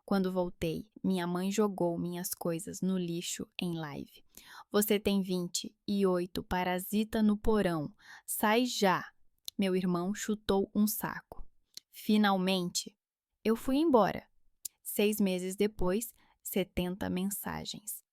Quando voltei, minha mãe jogou minhas coisas no lixo em live. Você tem 28, parasita no porão. Sai já! Meu irmão chutou um saco. Finalmente, eu fui embora. 6 meses depois, 70 mensagens.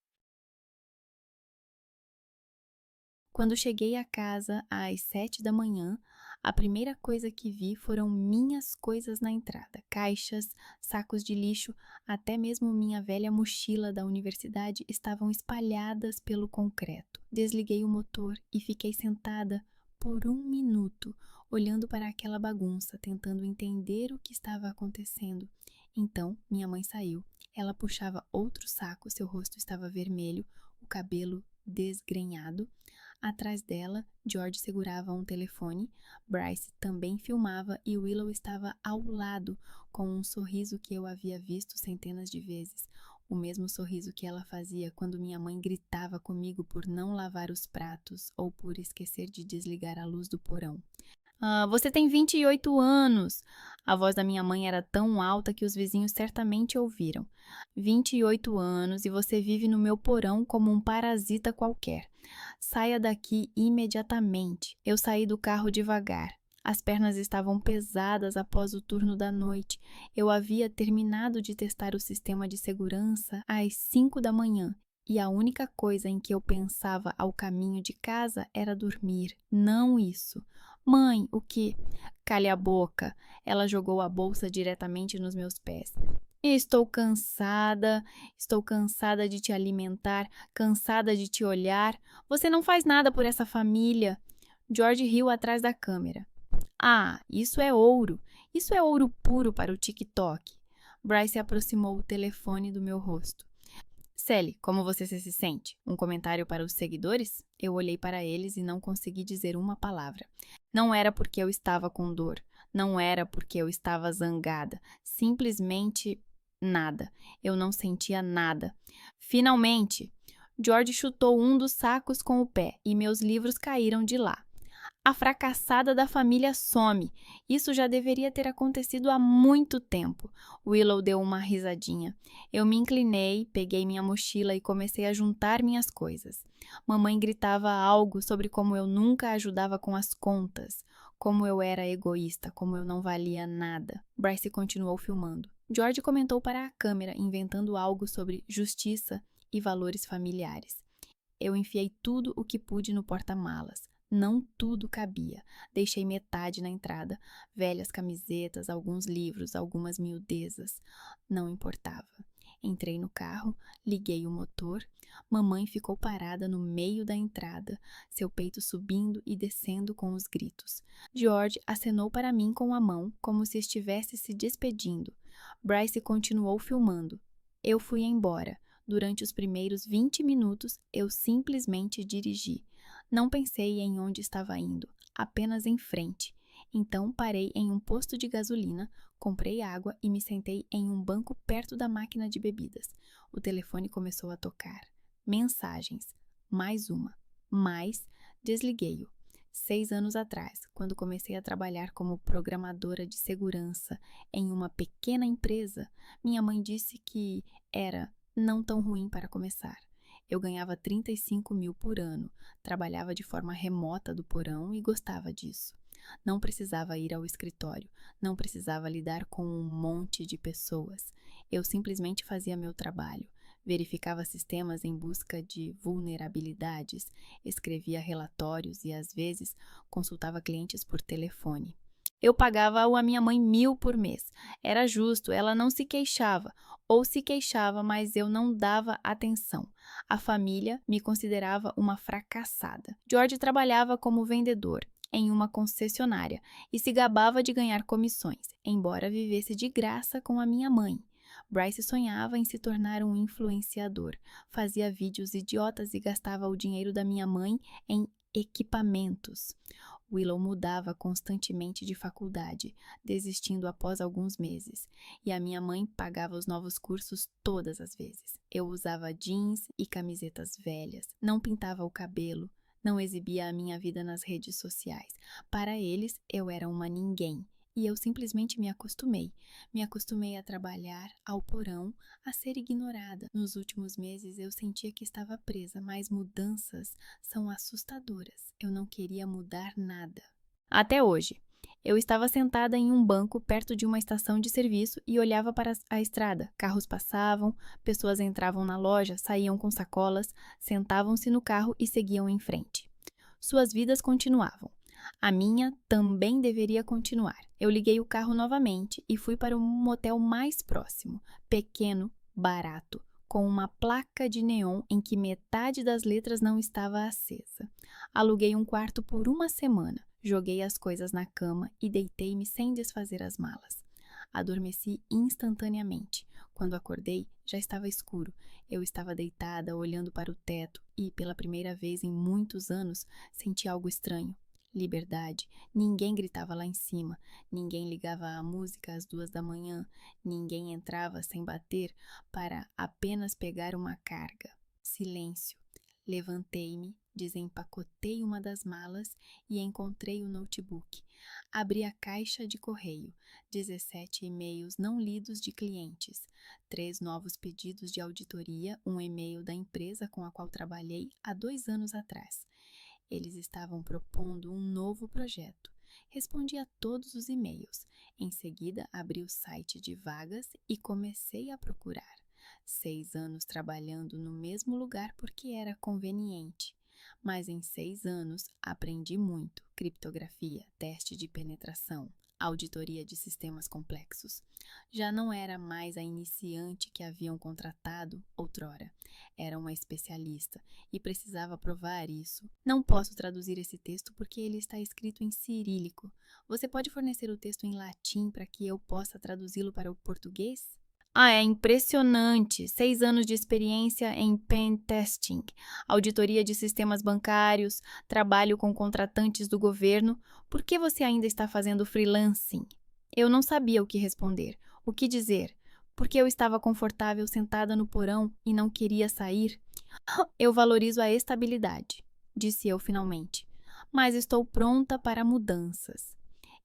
Quando cheguei a casa às 7 da manhã, a primeira coisa que vi foram minhas coisas na entrada. Caixas, sacos de lixo, até mesmo minha velha mochila da universidade estavam espalhadas pelo concreto. Desliguei o motor e fiquei sentada por 1 minuto, olhando para aquela bagunça, tentando entender o que estava acontecendo. Então, minha mãe saiu. Ela puxava outro saco, seu rosto estava vermelho, o cabelo desgrenhado. Atrás dela, George segurava um telefone, Bryce também filmava e Willow estava ao lado, com um sorriso que eu havia visto centenas de vezes. O mesmo sorriso que ela fazia quando minha mãe gritava comigo por não lavar os pratos ou por esquecer de desligar a luz do porão. Você tem 28 anos. A voz da minha mãe era tão alta que os vizinhos certamente ouviram. 28 anos e você vive no meu porão como um parasita qualquer. Saia daqui imediatamente. Eu saí do carro devagar. As pernas estavam pesadas após o turno da noite. Eu havia terminado de testar o sistema de segurança às 5 da manhã. E a única coisa em que eu pensava ao caminho de casa era dormir, não isso. Mãe, o que? Cale a boca. Ela jogou a bolsa diretamente nos meus pés. Estou cansada de te alimentar, cansada de te olhar. Você não faz nada por essa família. George riu atrás da câmera. Ah, isso é ouro puro para o TikTok. Bryce aproximou o telefone do meu rosto. Sally, como você se sente? Um comentário para os seguidores? Eu olhei para eles e não consegui dizer uma palavra. Não era porque eu estava com dor. Não era porque eu estava zangada. Simplesmente nada. Eu não sentia nada. Finalmente, George chutou um dos sacos com o pé e meus livros caíram de lá. A fracassada da família some. Isso já deveria ter acontecido há muito tempo. Willow deu uma risadinha. Eu me inclinei, peguei minha mochila e comecei a juntar minhas coisas. Mamãe gritava algo sobre como eu nunca ajudava com as contas, como eu era egoísta, como eu não valia nada. Bryce continuou filmando. George comentou para a câmera, inventando algo sobre justiça e valores familiares. Eu enfiei tudo o que pude no porta-malas. Não tudo cabia. Deixei metade na entrada. Velhas camisetas, alguns livros, algumas miudezas. Não importava. Entrei no carro, liguei o motor. Mamãe ficou parada no meio da entrada, seu peito subindo e descendo com os gritos. George acenou para mim com a mão, como se estivesse se despedindo. Bryce continuou filmando. Eu fui embora. Durante os primeiros 20 minutos, eu simplesmente dirigi. Não pensei em onde estava indo, apenas em frente. Então parei em um posto de gasolina, comprei água e me sentei em um banco perto da máquina de bebidas. O telefone começou a tocar. Mensagens. Mais uma. Desliguei-o. 6 anos atrás, quando comecei a trabalhar como programadora de segurança em uma pequena empresa, minha mãe disse que era não tão ruim para começar. Eu ganhava 35 mil por ano, trabalhava de forma remota do porão e gostava disso. Não precisava ir ao escritório, não precisava lidar com um monte de pessoas. Eu simplesmente fazia meu trabalho, verificava sistemas em busca de vulnerabilidades, escrevia relatórios e, às vezes, consultava clientes por telefone. Eu pagava a minha mãe 1.000 por mês. Era justo, ela não se queixava, ou se queixava, mas eu não dava atenção. A família me considerava uma fracassada. George trabalhava como vendedor em uma concessionária e se gabava de ganhar comissões, embora vivesse de graça com a minha mãe. Bryce sonhava em se tornar um influenciador, fazia vídeos idiotas e gastava o dinheiro da minha mãe em equipamentos. Willow mudava constantemente de faculdade, desistindo após alguns meses, e a minha mãe pagava os novos cursos todas as vezes. Eu usava jeans e camisetas velhas, não pintava o cabelo, não exibia a minha vida nas redes sociais. Para eles, eu era uma ninguém. e eu simplesmente me acostumei. Me acostumei a trabalhar, ao porão, a ser ignorada. Nos últimos meses eu sentia que estava presa, mas mudanças são assustadoras. Eu não queria mudar nada. Até hoje. Eu estava sentada em um banco perto de uma estação de serviço e olhava para a estrada. Carros passavam, pessoas entravam na loja, saíam com sacolas, sentavam-se no carro e seguiam em frente. Suas vidas continuavam. A minha também deveria continuar. Eu liguei o carro novamente e fui para um motel mais próximo, pequeno, barato, com uma placa de neon em que metade das letras não estava acesa. Aluguei um quarto por uma semana. Joguei as coisas na cama e deitei-me sem desfazer as malas. Adormeci instantaneamente. Quando acordei, já estava escuro. Eu estava deitada, olhando para o teto e, pela primeira vez em muitos anos, senti algo estranho. Liberdade. Ninguém gritava lá em cima. Ninguém ligava a música às 2 da manhã. Ninguém entrava sem bater para apenas pegar uma carga. Silêncio. Levantei-me, desempacotei uma das malas e encontrei o notebook. Abri a caixa de correio. 17 e-mails não lidos de clientes. 3 novos pedidos de auditoria, um e-mail da empresa com a qual trabalhei há 2 anos atrás. Eles estavam propondo um novo projeto. Respondi a todos os e-mails. Em seguida, abri o site de vagas e comecei a procurar. 6 anos trabalhando no mesmo lugar porque era conveniente. Mas em 6 anos aprendi muito: criptografia, teste de penetração, auditoria de sistemas complexos. Já não era mais a iniciante que haviam contratado outrora. Era uma especialista e precisava provar isso. Não posso traduzir esse texto porque ele está escrito em cirílico. Você pode fornecer o texto em latim para que eu possa traduzi-lo para o português? É impressionante. 6 anos de experiência em pen testing, auditoria de sistemas bancários, trabalho com contratantes do governo. Por que você ainda está fazendo freelancing? Eu não sabia o que responder, o que dizer, porque eu estava confortável sentada no porão e não queria sair. Eu valorizo a estabilidade, disse eu finalmente, mas estou pronta para mudanças.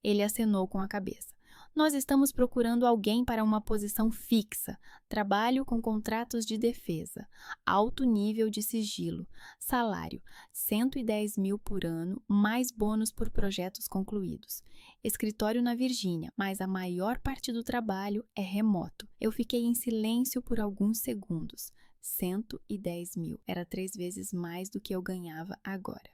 Ele acenou com a cabeça. Nós estamos procurando alguém para uma posição fixa, trabalho com contratos de defesa, alto nível de sigilo, salário 110 mil por ano, mais bônus por projetos concluídos. Escritório na Virgínia, mas a maior parte do trabalho é remoto. Eu fiquei em silêncio por alguns segundos. 110 mil, era 3 vezes mais do que eu ganhava agora.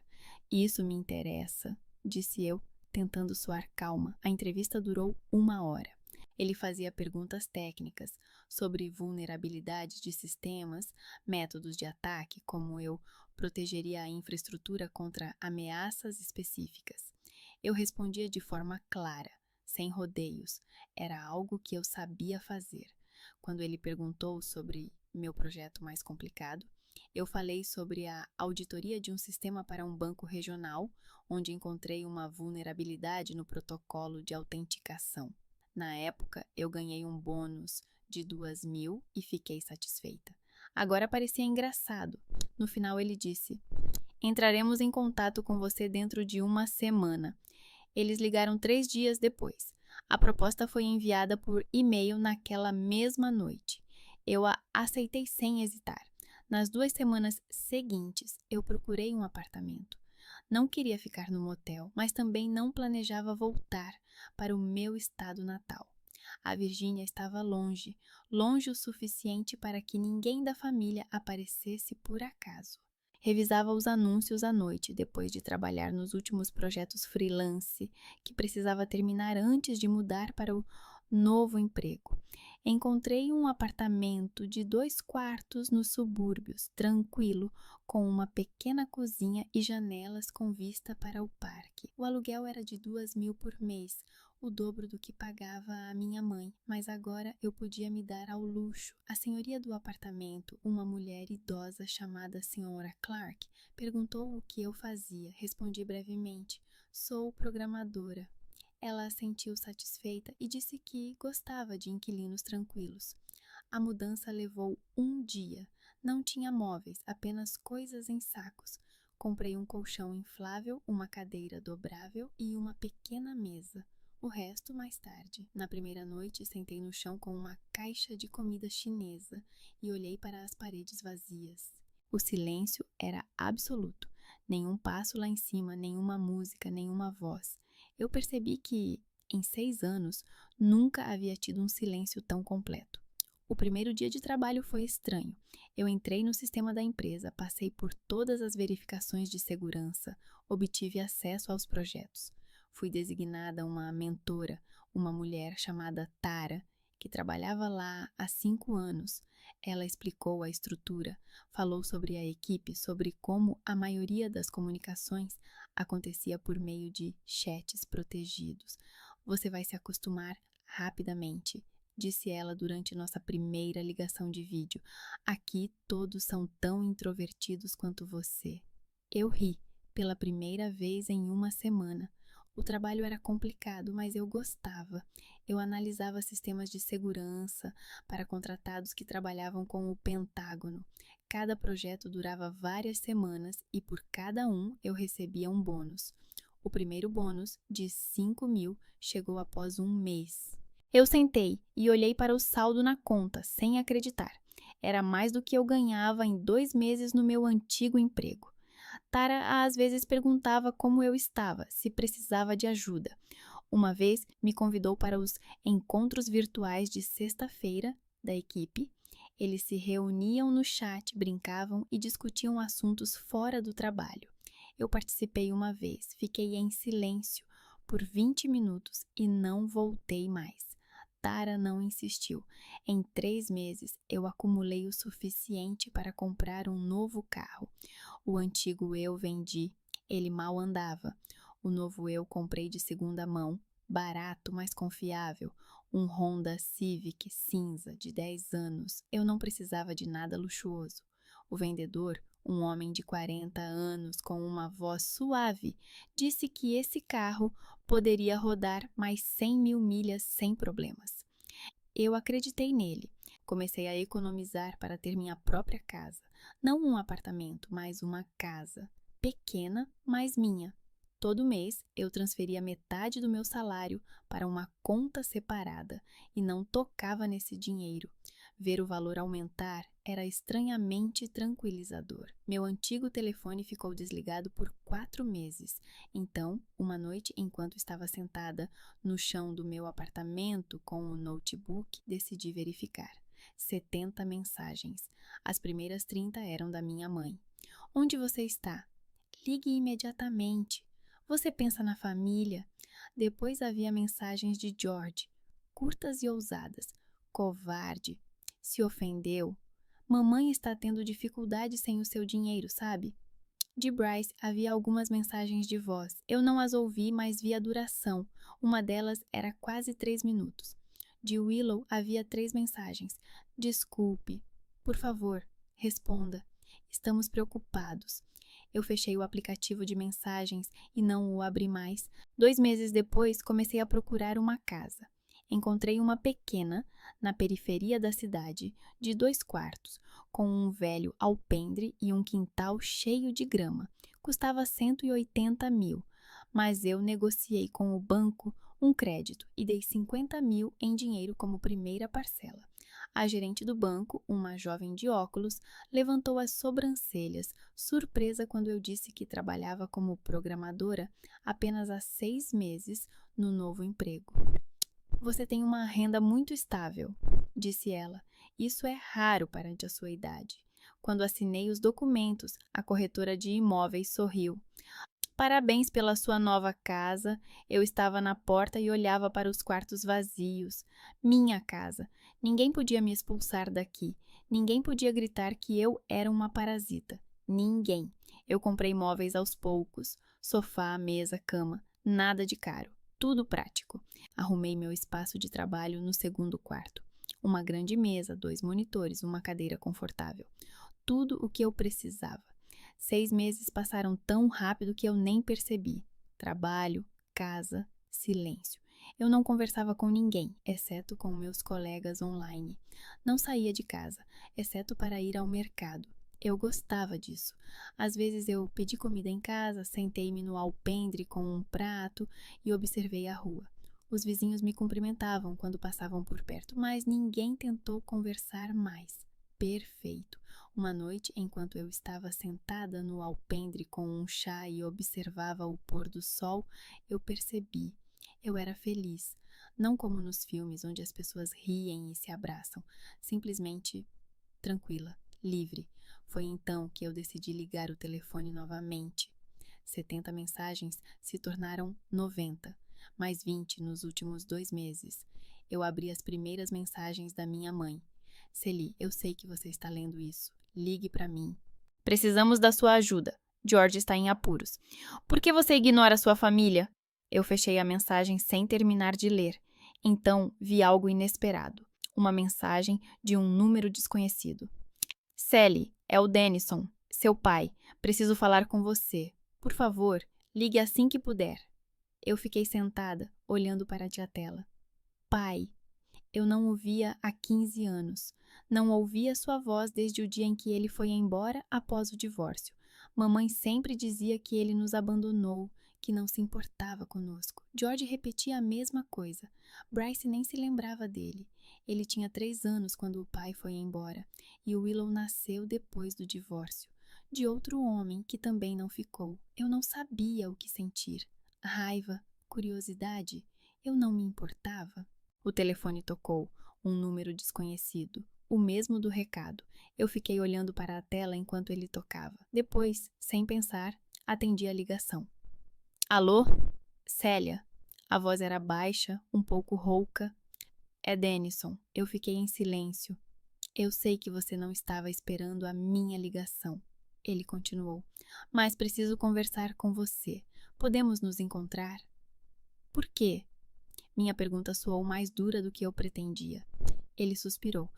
Isso me interessa, disse eu, tentando soar calma. A entrevista durou 1 hora. Ele fazia perguntas técnicas sobre vulnerabilidades de sistemas, métodos de ataque, como eu protegeria a infraestrutura contra ameaças específicas. Eu respondia de forma clara, sem rodeios. Era algo que eu sabia fazer. Quando ele perguntou sobre meu projeto mais complicado, eu falei sobre a auditoria de um sistema para um banco regional, onde encontrei uma vulnerabilidade no protocolo de autenticação. Na época, eu ganhei um bônus de 2.000 e fiquei satisfeita. Agora parecia engraçado. No final ele disse: entraremos em contato com você dentro de 1 semana. Eles ligaram 3 dias depois. A proposta foi enviada por e-mail naquela mesma noite. Eu a aceitei sem hesitar. Nas 2 semanas seguintes, eu procurei um apartamento. Não queria ficar no motel, mas também não planejava voltar para o meu estado natal. A Virgínia estava longe, longe o suficiente para que ninguém da família aparecesse por acaso. Revisava os anúncios à noite, depois de trabalhar nos últimos projetos freelance, que precisava terminar antes de mudar para o novo emprego. Encontrei um apartamento de 2 quartos nos subúrbios, tranquilo, com uma pequena cozinha e janelas com vista para o parque. O aluguel era de 2.000 por mês, o dobro do que pagava a minha mãe, mas agora eu podia me dar ao luxo. A senhoria do apartamento, uma mulher idosa chamada Sra. Clark, perguntou o que eu fazia. Respondi brevemente: sou programadora. Ela assentiu satisfeita e disse que gostava de inquilinos tranquilos. A mudança levou 1 dia. Não tinha móveis, apenas coisas em sacos. Comprei um colchão inflável, uma cadeira dobrável e uma pequena mesa. O resto mais tarde. Na primeira noite, sentei no chão com uma caixa de comida chinesa e olhei para as paredes vazias. O silêncio era absoluto. Nenhum passo lá em cima, nenhuma música, nenhuma voz. Eu percebi que, em 6 anos, nunca havia tido um silêncio tão completo. O primeiro dia de trabalho foi estranho. Eu entrei no sistema da empresa, passei por todas as verificações de segurança, obtive acesso aos projetos. Fui designada uma mentora, uma mulher chamada Tara, que trabalhava lá há 5 anos. Ela explicou a estrutura, falou sobre a equipe, sobre como a maioria das comunicações acontecia por meio de chats protegidos. Você vai se acostumar rapidamente, disse ela durante nossa primeira ligação de vídeo. Aqui todos são tão introvertidos quanto você. Eu ri pela primeira vez em uma semana. O trabalho era complicado, mas eu gostava. Eu analisava sistemas de segurança para contratados que trabalhavam com o Pentágono. Cada projeto durava várias semanas e por cada um eu recebia um bônus. O primeiro bônus, de 5.000, chegou após um mês. Eu sentei e olhei para o saldo na conta, sem acreditar. Era mais do que eu ganhava em 2 meses no meu antigo emprego. Tara às vezes perguntava como eu estava, se precisava de ajuda. Uma vez me convidou para os encontros virtuais de sexta-feira da equipe. Eles se reuniam no chat, brincavam e discutiam assuntos fora do trabalho. Eu participei uma vez, fiquei em silêncio por 20 minutos e não voltei mais. Tara não insistiu. Em 3 meses, eu acumulei o suficiente para comprar um novo carro. O antigo eu vendi, ele mal andava. O novo eu comprei de segunda mão, barato, mas confiável. Um Honda Civic cinza de 10 anos. Eu não precisava de nada luxuoso. O vendedor, um homem de 40 anos com uma voz suave, disse que esse carro poderia rodar mais 100.000 milhas sem problemas. Eu acreditei nele. Comecei a economizar para ter minha própria casa. Não um apartamento, mas uma casa. Pequena, mas minha. Todo mês eu transferia metade do meu salário para uma conta separada e não tocava nesse dinheiro. Ver o valor aumentar era estranhamente tranquilizador. Meu antigo telefone ficou desligado por 4 meses. Então, uma noite, enquanto estava sentada no chão do meu apartamento com o notebook, decidi verificar. 70 mensagens. As primeiras 30 eram da minha mãe. Onde você está? Ligue imediatamente. Você pensa na família? Depois havia mensagens de George, curtas e ousadas. Covarde. Se ofendeu. Mamãe está tendo dificuldade sem o seu dinheiro, sabe? De Bryce havia algumas mensagens de voz. Eu não as ouvi, mas vi a duração. Uma delas era quase 3 minutos. De Willow havia 3 mensagens. Desculpe. Por favor, responda. Estamos preocupados. Eu fechei o aplicativo de mensagens e não o abri mais. 2 meses depois, comecei a procurar uma casa. Encontrei uma pequena, na periferia da cidade, de 2 quartos, com um velho alpendre e um quintal cheio de grama. Custava 180.000, mas eu negociei com o banco um crédito e dei 50.000 em dinheiro como primeira parcela. A gerente do banco, uma jovem de óculos, levantou as sobrancelhas, surpresa quando eu disse que trabalhava como programadora apenas há 6 meses no novo emprego. Você tem uma renda muito estável, disse ela. Isso é raro perante a sua idade. Quando assinei os documentos, a corretora de imóveis sorriu. Parabéns pela sua nova casa. Eu estava na porta e olhava para os quartos vazios. Minha casa. Ninguém podia me expulsar daqui. Ninguém podia gritar que eu era uma parasita. Ninguém. Eu comprei móveis aos poucos. Sofá, mesa, cama. Nada de caro. Tudo prático. Arrumei meu espaço de trabalho no segundo quarto. Uma grande mesa, 2 monitores, uma cadeira confortável. Tudo o que eu precisava. 6 meses passaram tão rápido que eu nem percebi. Trabalho, casa, silêncio. Eu não conversava com ninguém, exceto com meus colegas online. Não saía de casa, exceto para ir ao mercado. Eu gostava disso. Às vezes eu pedi comida em casa, sentei-me no alpendre com um prato e observei a rua. Os vizinhos me cumprimentavam quando passavam por perto, mas ninguém tentou conversar mais. Perfeito. Uma noite, enquanto eu estava sentada no alpendre com um chá e observava o pôr do sol, eu percebi. Eu era feliz. Não como nos filmes, onde as pessoas riem e se abraçam. Simplesmente tranquila, livre. Foi então que eu decidi ligar o telefone novamente. 70 mensagens se tornaram 90, mais 20 nos últimos 2 meses. Eu abri as primeiras mensagens da minha mãe. Celi, eu sei que você está lendo isso. Ligue para mim. Precisamos da sua ajuda. George está em apuros. Por que você ignora sua família? Eu fechei a mensagem sem terminar de ler. Então vi algo inesperado. Uma mensagem de um número desconhecido. Sally, é o Denison, seu pai. Preciso falar com você. Por favor, ligue assim que puder. Eu fiquei sentada, olhando para a tia Tela. Pai. Eu não o via há 15 anos. Não ouvia sua voz desde o dia em que ele foi embora após o divórcio. Mamãe sempre dizia que ele nos abandonou, que não se importava conosco. George repetia a mesma coisa. Bryce nem se lembrava dele. Ele tinha 3 anos quando o pai foi embora, e Willow nasceu depois do divórcio, de outro homem que também não ficou. Eu não sabia o que sentir. Raiva, curiosidade, eu não me importava. O telefone tocou, um número desconhecido, o mesmo do recado. Eu fiquei olhando para a tela enquanto ele tocava. Depois, sem pensar, atendi a ligação. Alô? Célia. A voz era baixa, um pouco rouca. É Denison. Eu fiquei em silêncio. Eu sei que você não estava esperando a minha ligação. Ele continuou. Mas preciso conversar com você. Podemos nos encontrar? Por quê? Minha pergunta soou mais dura do que eu pretendia. Ele suspirou.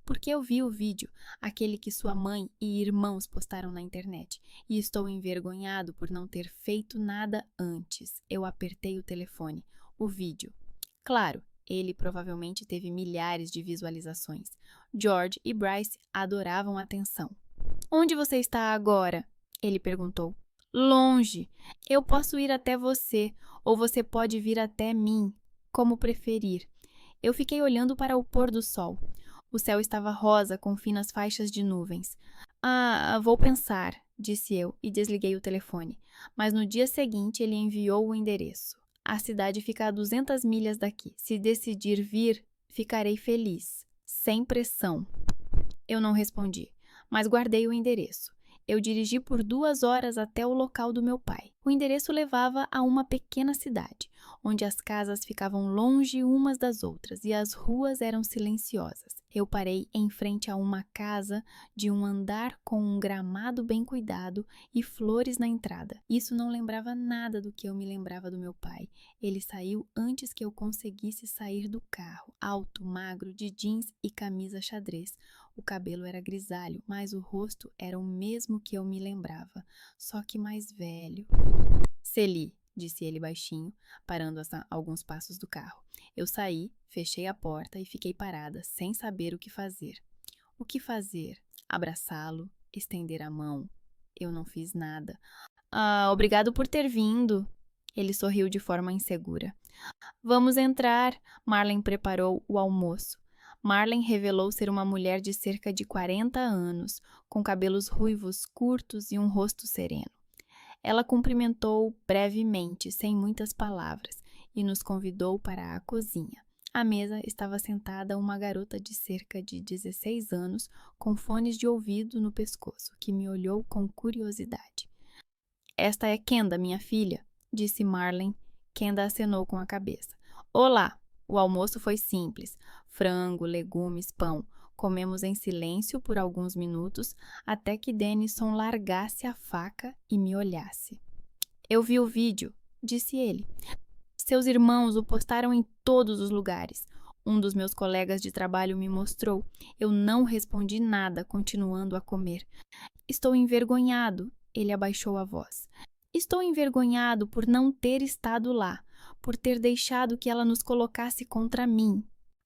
Porque eu vi o vídeo, aquele que sua mãe e irmãos postaram na internet, e estou envergonhado por não ter feito nada antes. Eu apertei o telefone. O vídeo. Claro, ele provavelmente teve milhares de visualizações. George e Bryce adoravam a atenção. Onde você está agora? Ele perguntou. Longe. Eu posso ir até você, ou você pode vir até mim, como preferir. Eu fiquei olhando para o pôr do sol. O céu estava rosa com finas faixas de nuvens. Vou pensar, disse eu e desliguei o telefone. Mas no dia seguinte ele enviou o endereço. A cidade fica a 200 milhas daqui. Se decidir vir, ficarei feliz. Sem pressão. Eu não respondi, mas guardei o endereço. Eu dirigi por 2 horas até o local do meu pai. O endereço levava a uma pequena cidade, onde as casas ficavam longe umas das outras e as ruas eram silenciosas. Eu parei em frente a uma casa de um andar com um gramado bem cuidado e flores na entrada. Isso não lembrava nada do que eu me lembrava do meu pai. Ele saiu antes que eu conseguisse sair do carro, alto, magro, de jeans e camisa xadrez. O cabelo era grisalho, mas o rosto era o mesmo que eu me lembrava, só que mais velho. Celi, disse ele baixinho, parando a alguns passos do carro. Eu saí, fechei a porta e fiquei parada, sem saber o que fazer. O que fazer? Abraçá-lo? Estender a mão? Eu não fiz nada. Obrigado por ter vindo. Ele sorriu de forma insegura. Vamos entrar. Marlene preparou o almoço. Marlene revelou ser uma mulher de cerca de 40 anos, com cabelos ruivos curtos e um rosto sereno. Ela cumprimentou brevemente, sem muitas palavras, e nos convidou para a cozinha. À mesa estava sentada uma garota de cerca de 16 anos, com fones de ouvido no pescoço, que me olhou com curiosidade. Esta é Kenda, minha filha, disse Marlene. Kenda acenou com a cabeça. Olá! O almoço foi simples. Frango, legumes, pão. Comemos em silêncio por alguns minutos, até que Denison largasse a faca e me olhasse. Eu vi o vídeo, disse ele. Seus irmãos o postaram em todos os lugares. Um dos meus colegas de trabalho me mostrou. Eu não respondi nada, continuando a comer. Estou envergonhado, ele abaixou a voz. Estou envergonhado por não ter estado lá, por ter deixado que ela nos colocasse contra mim.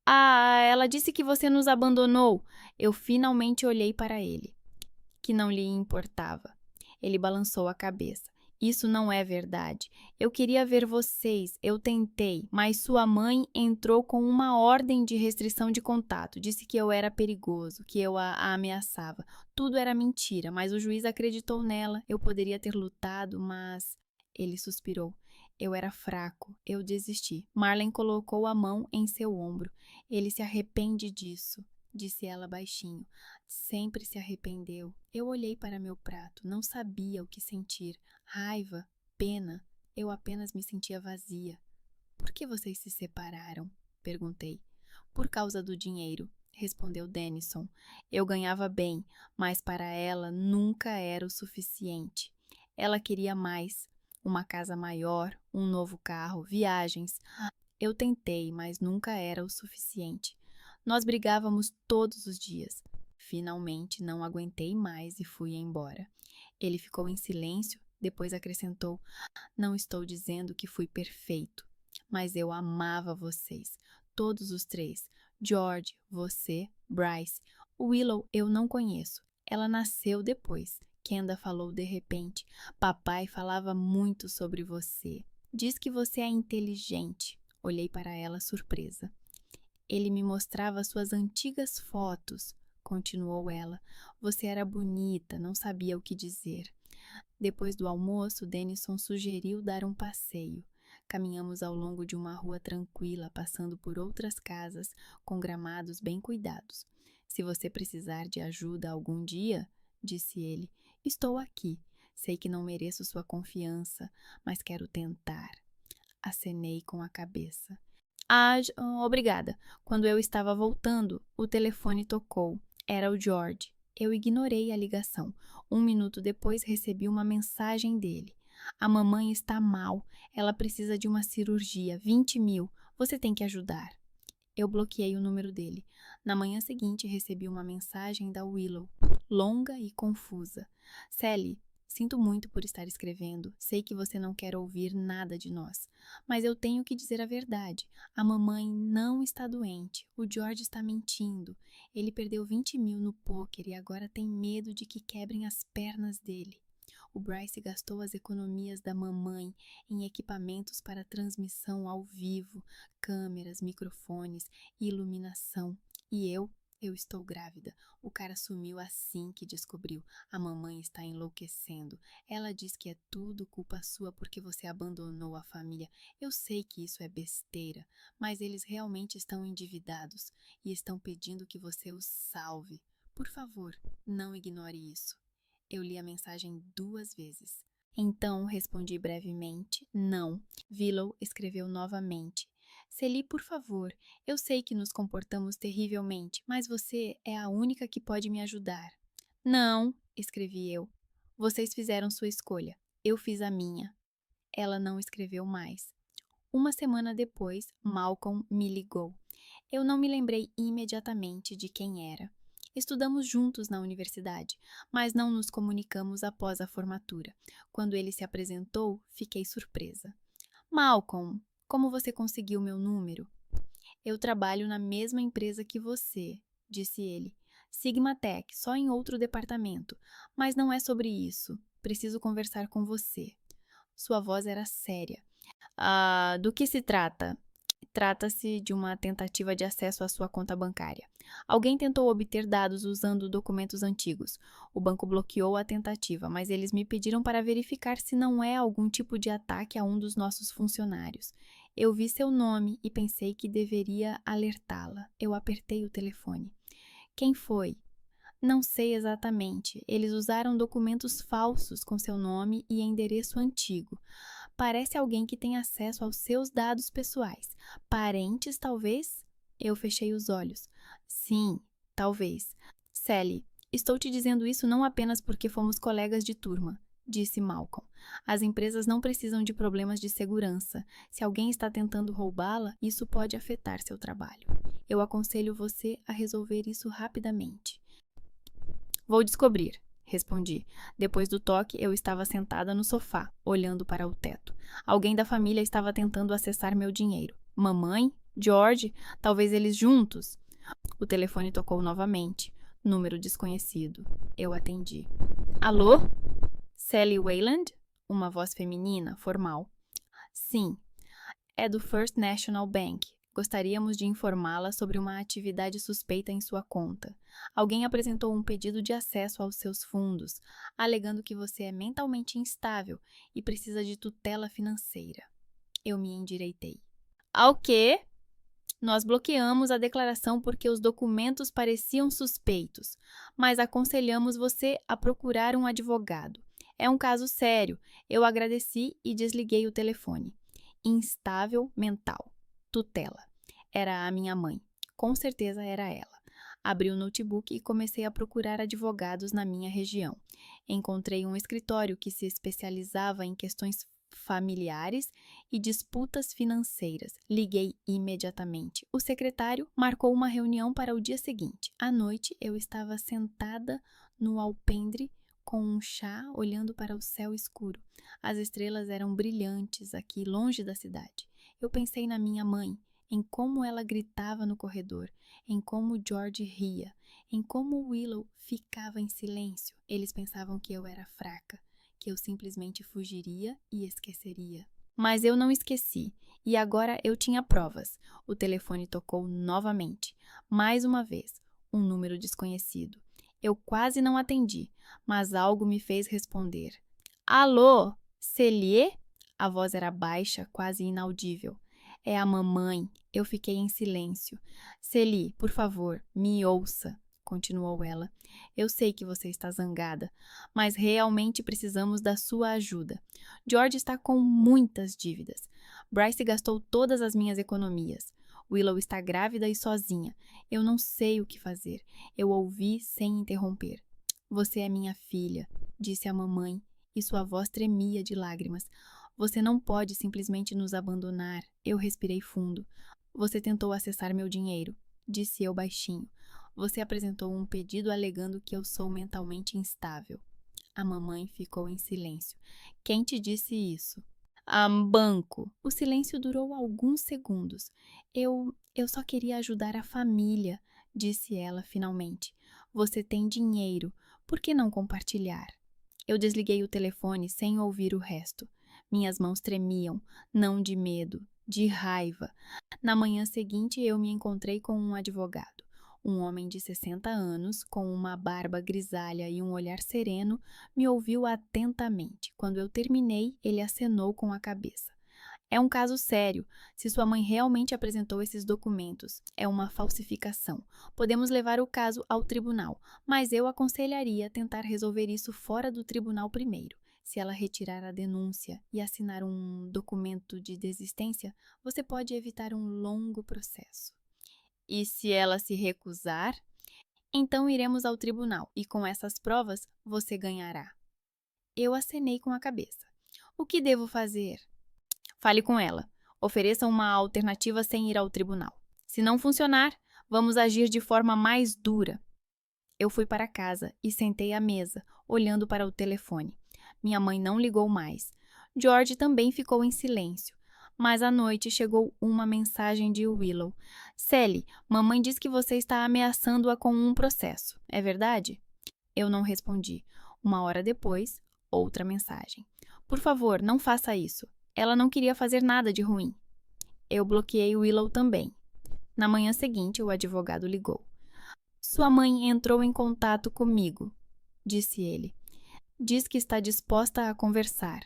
Ela disse que você nos abandonou. Eu finalmente olhei para ele. Que não lhe importava. Ele balançou a cabeça. Isso não é verdade. Eu queria ver vocês, eu tentei, mas sua mãe entrou com uma ordem de restrição de contato. Disse que eu era perigoso, que eu a ameaçava. Tudo era mentira, mas o juiz acreditou nela. Eu poderia ter lutado, mas... Ele suspirou. Eu era fraco, eu desisti. Marlene colocou a mão em seu ombro. Ele se arrepende disso, disse ela baixinho. Sempre se arrependeu. Eu olhei para meu prato, não sabia o que sentir. Raiva, pena, eu apenas me sentia vazia. Por que vocês se separaram? Perguntei. Por causa do dinheiro, respondeu Denison. Eu ganhava bem, mas para ela nunca era o suficiente. Ela queria mais, uma casa maior, um novo carro, viagens. Eu tentei, mas nunca era o suficiente. Nós brigávamos todos os dias. Finalmente não aguentei mais e fui embora. Ele ficou em silêncio. Depois acrescentou: não estou dizendo que fui perfeito, mas eu amava vocês, todos os três. George, você, Bryce. Willow eu não conheço. Ela nasceu depois. Kenda falou de repente. Papai falava muito sobre você. Diz que você é inteligente. Olhei para ela surpresa. Ele me mostrava suas antigas fotos, continuou ela. Você era bonita, não sabia o que dizer. Depois do almoço, Denison sugeriu dar um passeio. Caminhamos ao longo de uma rua tranquila, passando por outras casas com gramados bem cuidados. Se você precisar de ajuda algum dia, disse ele, estou aqui. Sei que não mereço sua confiança, mas quero tentar. Acenei com a cabeça. Obrigada. Quando eu estava voltando, o telefone tocou. Era o George. Eu ignorei a ligação. 1 minuto depois recebi uma mensagem dele. A mamãe está mal. Ela precisa de uma cirurgia. 20 mil. Você tem que ajudar. Eu bloqueei o número dele. Na manhã seguinte recebi uma mensagem da Willow, longa e confusa. Sally, sinto muito por estar escrevendo. Sei que você não quer ouvir nada de nós. Mas eu tenho que dizer a verdade. A mamãe não está doente. O George está mentindo. Ele perdeu 20 mil no pôquer e agora tem medo de que quebrem as pernas dele. O Bryce gastou as economias da mamãe em equipamentos para transmissão ao vivo, câmeras, microfones e iluminação. E eu estou grávida. O cara sumiu assim que descobriu. A mamãe está enlouquecendo. Ela diz que é tudo culpa sua porque você abandonou a família. Eu sei que isso é besteira, mas eles realmente estão endividados e estão pedindo que você os salve. Por favor, não ignore isso. Eu li a mensagem 2 vezes. Então, respondi brevemente, não. Willow escreveu novamente. Celi, por favor, eu sei que nos comportamos terrivelmente, mas você é a única que pode me ajudar. Não, escrevi eu. Vocês fizeram sua escolha. Eu fiz a minha. Ela não escreveu mais. 1 semana depois, Malcolm me ligou. Eu não me lembrei imediatamente de quem era. Estudamos juntos na universidade, mas não nos comunicamos após a formatura. Quando ele se apresentou, fiquei surpresa. Malcolm, como você conseguiu meu número? Eu trabalho na mesma empresa que você, disse ele. Sigma Tech, só em outro departamento. Mas não é sobre isso. Preciso conversar com você. Sua voz era séria. Do que se trata? Trata-se de uma tentativa de acesso à sua conta bancária. Alguém tentou obter dados usando documentos antigos. O banco bloqueou a tentativa, mas eles me pediram para verificar se não é algum tipo de ataque a um dos nossos funcionários. Eu vi seu nome e pensei que deveria alertá-la. Eu apertei o telefone. Quem foi? Não sei exatamente. Eles usaram documentos falsos com seu nome e endereço antigo. Parece alguém que tem acesso aos seus dados pessoais. Parentes, talvez? Eu fechei os olhos. Sim, talvez. Sally, estou te dizendo isso não apenas porque fomos colegas de turma, disse Malcolm. As empresas não precisam de problemas de segurança. Se alguém está tentando roubá-la, isso pode afetar seu trabalho. Eu aconselho você a resolver isso rapidamente. Vou descobrir, respondi. Depois do toque, eu estava sentada no sofá, olhando para o teto. Alguém da família estava tentando acessar meu dinheiro. Mamãe? George? Talvez eles juntos? O telefone tocou novamente. Número desconhecido. Eu atendi. Alô? Sally Wayland? Uma voz feminina, formal. Sim, é do First National Bank. Gostaríamos de informá-la sobre uma atividade suspeita em sua conta. Alguém apresentou um pedido de acesso aos seus fundos, alegando que você é mentalmente instável e precisa de tutela financeira. Eu me endireitei. Ao quê? Nós bloqueamos a declaração porque os documentos pareciam suspeitos, mas aconselhamos você a procurar um advogado. É um caso sério. Eu agradeci e desliguei o telefone. Instável mental. Tutela. Era a minha mãe. Com certeza era ela. Abri o notebook e comecei a procurar advogados na minha região. Encontrei um escritório que se especializava em questões familiares e disputas financeiras. Liguei imediatamente. O secretário marcou uma reunião para o dia seguinte. À noite, eu estava sentada no alpendre com um chá, olhando para o céu escuro. As estrelas eram brilhantes aqui, longe da cidade. Eu pensei na minha mãe, em como ela gritava no corredor, em como George ria, em como Willow ficava em silêncio. Eles pensavam que eu era fraca, que eu simplesmente fugiria e esqueceria. Mas eu não esqueci, e agora eu tinha provas. O telefone tocou novamente. Mais uma vez, um número desconhecido. Eu quase não atendi, mas algo me fez responder. Alô, Célie? A voz era baixa, quase inaudível. É a mamãe. Eu fiquei em silêncio. Célie, por favor, me ouça, continuou ela. Eu sei que você está zangada, mas realmente precisamos da sua ajuda. George está com muitas dívidas. Bryce gastou todas as minhas economias. Willow está grávida e sozinha. Eu não sei o que fazer. Eu ouvi sem interromper. Você é minha filha, disse a mamãe, e sua voz tremia de lágrimas. Você não pode simplesmente nos abandonar. Eu respirei fundo. Você tentou acessar meu dinheiro, disse eu baixinho. Você apresentou um pedido alegando que eu sou mentalmente instável. A mamãe ficou em silêncio. Quem te disse isso? Banco. O silêncio durou alguns segundos. Eu só queria ajudar a família, disse ela finalmente. Você tem dinheiro. Por que não compartilhar? Eu desliguei o telefone sem ouvir o resto. Minhas mãos tremiam, não de medo, de raiva. Na manhã seguinte, eu me encontrei com um advogado. Um homem de 60 anos, com uma barba grisalha e um olhar sereno, me ouviu atentamente. Quando eu terminei, ele acenou com a cabeça. É um caso sério. Se sua mãe realmente apresentou esses documentos, é uma falsificação. Podemos levar o caso ao tribunal, mas eu aconselharia tentar resolver isso fora do tribunal primeiro. Se ela retirar a denúncia e assinar um documento de desistência, você pode evitar um longo processo. E se ela se recusar? Então iremos ao tribunal e com essas provas você ganhará. Eu acenei com a cabeça. O que devo fazer? Fale com ela. Ofereça uma alternativa sem ir ao tribunal. Se não funcionar, vamos agir de forma mais dura. Eu fui para casa e sentei à mesa, olhando para o telefone. Minha mãe não ligou mais. George também ficou em silêncio. Mas à noite chegou uma mensagem de Willow. Sally, mamãe diz que você está ameaçando-a com um processo. É verdade? Eu não respondi. Uma hora depois, outra mensagem. Por favor, não faça isso. Ela não queria fazer nada de ruim. Eu bloqueei Willow também. Na manhã seguinte, o advogado ligou. Sua mãe entrou em contato comigo, disse ele. Diz que está disposta a conversar.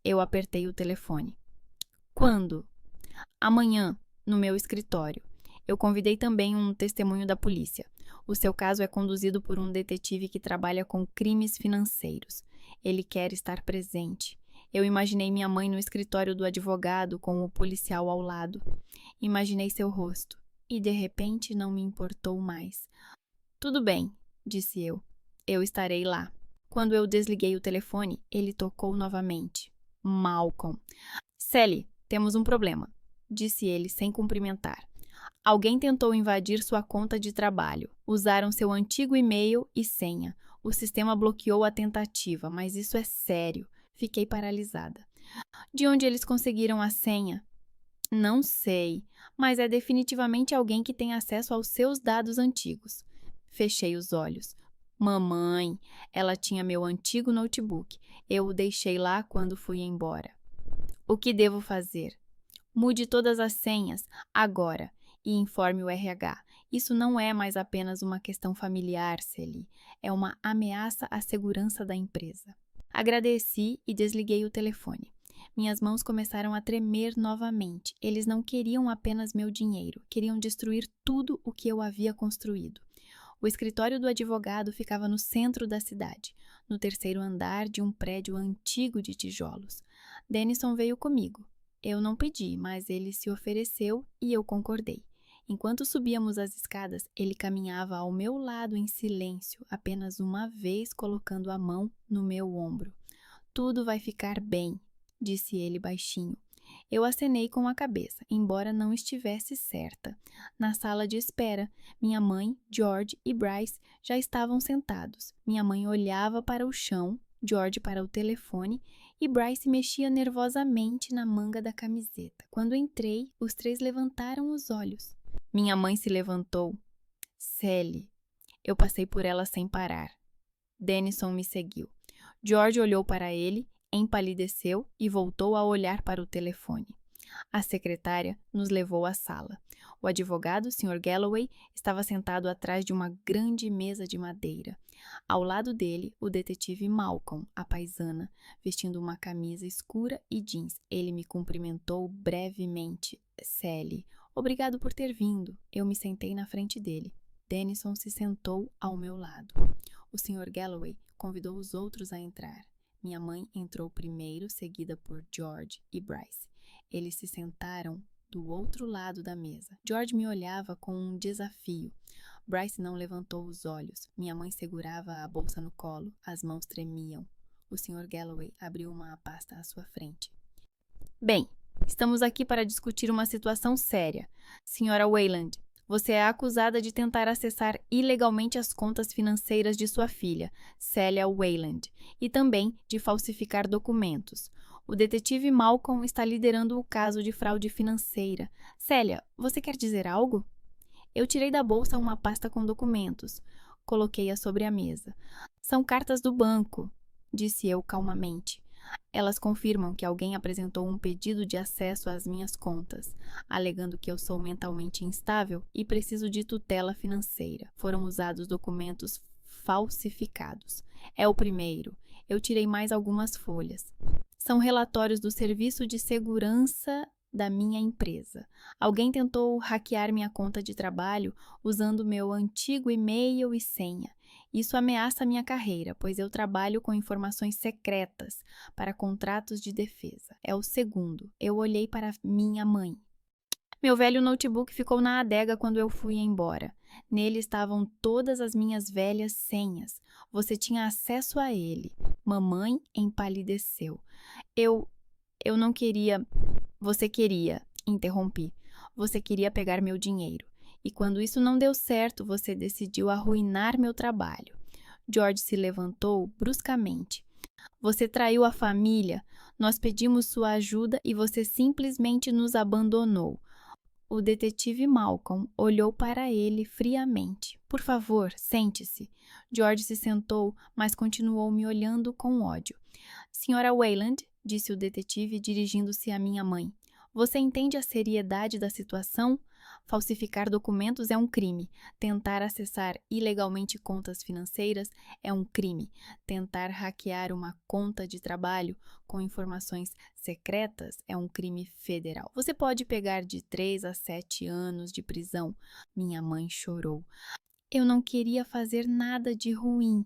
Eu apertei o telefone. Quando? Amanhã, no meu escritório. Eu convidei também um testemunho da polícia. O seu caso é conduzido por um detetive que trabalha com crimes financeiros. Ele quer estar presente. Eu imaginei minha mãe no escritório do advogado com o policial ao lado. Imaginei seu rosto. E de repente não me importou mais. Tudo bem, disse eu. Eu estarei lá. Quando eu desliguei o telefone, ele tocou novamente. Malcolm. Sally, temos um problema, disse ele sem cumprimentar. Alguém tentou invadir sua conta de trabalho. Usaram seu antigo e-mail e senha. O sistema bloqueou a tentativa, mas isso é sério. Fiquei paralisada. De onde eles conseguiram a senha? Não sei, mas é definitivamente alguém que tem acesso aos seus dados antigos. Fechei os olhos. Mamãe, ela tinha meu antigo notebook. Eu o deixei lá quando fui embora. O que devo fazer? Mude todas as senhas agora e informe o RH. Isso não é mais apenas uma questão familiar, Celi. É uma ameaça à segurança da empresa. Agradeci e desliguei o telefone. Minhas mãos começaram a tremer novamente. Eles não queriam apenas meu dinheiro, queriam destruir tudo o que eu havia construído. O escritório do advogado ficava no centro da cidade, no terceiro andar de um prédio antigo de tijolos. Denison veio comigo. Eu não pedi, mas ele se ofereceu e eu concordei. Enquanto subíamos as escadas, ele caminhava ao meu lado em silêncio, apenas uma vez colocando a mão no meu ombro. Tudo vai ficar bem, disse ele baixinho. Eu acenei com a cabeça, embora não estivesse certa. Na sala de espera, minha mãe, George e Bryce já estavam sentados. Minha mãe olhava para o chão, George para o telefone e Bryce mexia nervosamente na manga da camiseta. Quando entrei, os três levantaram os olhos. Minha mãe se levantou. Sally. Eu passei por ela sem parar. Denison me seguiu. George olhou para ele, empalideceu e voltou a olhar para o telefone. A secretária nos levou à sala. O advogado, Sr. Galloway, estava sentado atrás de uma grande mesa de madeira. Ao lado dele, o detetive Malcolm, a paisana, vestindo uma camisa escura e jeans. Ele me cumprimentou brevemente. Sally, obrigado por ter vindo. Eu me sentei na frente dele. Denison se sentou ao meu lado. O Sr. Galloway convidou os outros a entrar. Minha mãe entrou primeiro, seguida por George e Bryce. Eles se sentaram do outro lado da mesa. George me olhava com um desafio. Bryce não levantou os olhos. Minha mãe segurava a bolsa no colo. As mãos tremiam. O Sr. Galloway abriu uma pasta à sua frente. Bem, estamos aqui para discutir uma situação séria. Sra. Wayland, você é acusada de tentar acessar ilegalmente as contas financeiras de sua filha, Celia Wayland, e também de falsificar documentos. O detetive Malcolm está liderando o caso de fraude financeira. Célia, você quer dizer algo? Eu tirei da bolsa uma pasta com documentos. Coloquei-a sobre a mesa. São cartas do banco, disse eu calmamente. Elas confirmam que alguém apresentou um pedido de acesso às minhas contas, alegando que eu sou mentalmente instável e preciso de tutela financeira. Foram usados documentos falsificados. É o primeiro. Eu tirei mais algumas folhas. São relatórios do Serviço de Segurança da minha empresa. Alguém tentou hackear minha conta de trabalho usando meu antigo e-mail e senha. Isso ameaça minha carreira, pois eu trabalho com informações secretas para contratos de defesa. É o segundo. Eu olhei para minha mãe. Meu velho notebook ficou na adega quando eu fui embora. Nele estavam todas as minhas velhas senhas. Você tinha acesso a ele. Mamãe empalideceu. Eu não queria... Você queria, interrompi. Você queria pegar meu dinheiro. E quando isso não deu certo, você decidiu arruinar meu trabalho. George se levantou bruscamente. Você traiu a família. Nós pedimos sua ajuda e você simplesmente nos abandonou. O detetive Malcolm olhou para ele friamente. Por favor, sente-se. George se sentou, mas continuou me olhando com ódio. Sra. Wayland, disse o detetive dirigindo-se à minha mãe. Você entende a seriedade da situação? Falsificar documentos é um crime. Tentar acessar ilegalmente contas financeiras é um crime. Tentar hackear uma conta de trabalho com informações secretas é um crime federal. Você pode pegar de 3 a 7 anos de prisão. Minha mãe chorou. Eu não queria fazer nada de ruim.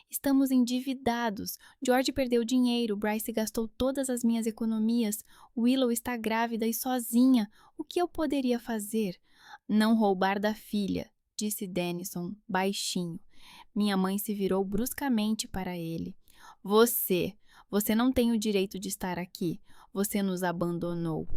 Estamos endividados. George perdeu dinheiro, Bryce gastou todas as minhas economias, Willow está grávida e sozinha. O que eu poderia fazer? Não roubar da filha, disse Denison, baixinho. Minha mãe se virou bruscamente para ele. Você não tem o direito de estar aqui. Você nos abandonou.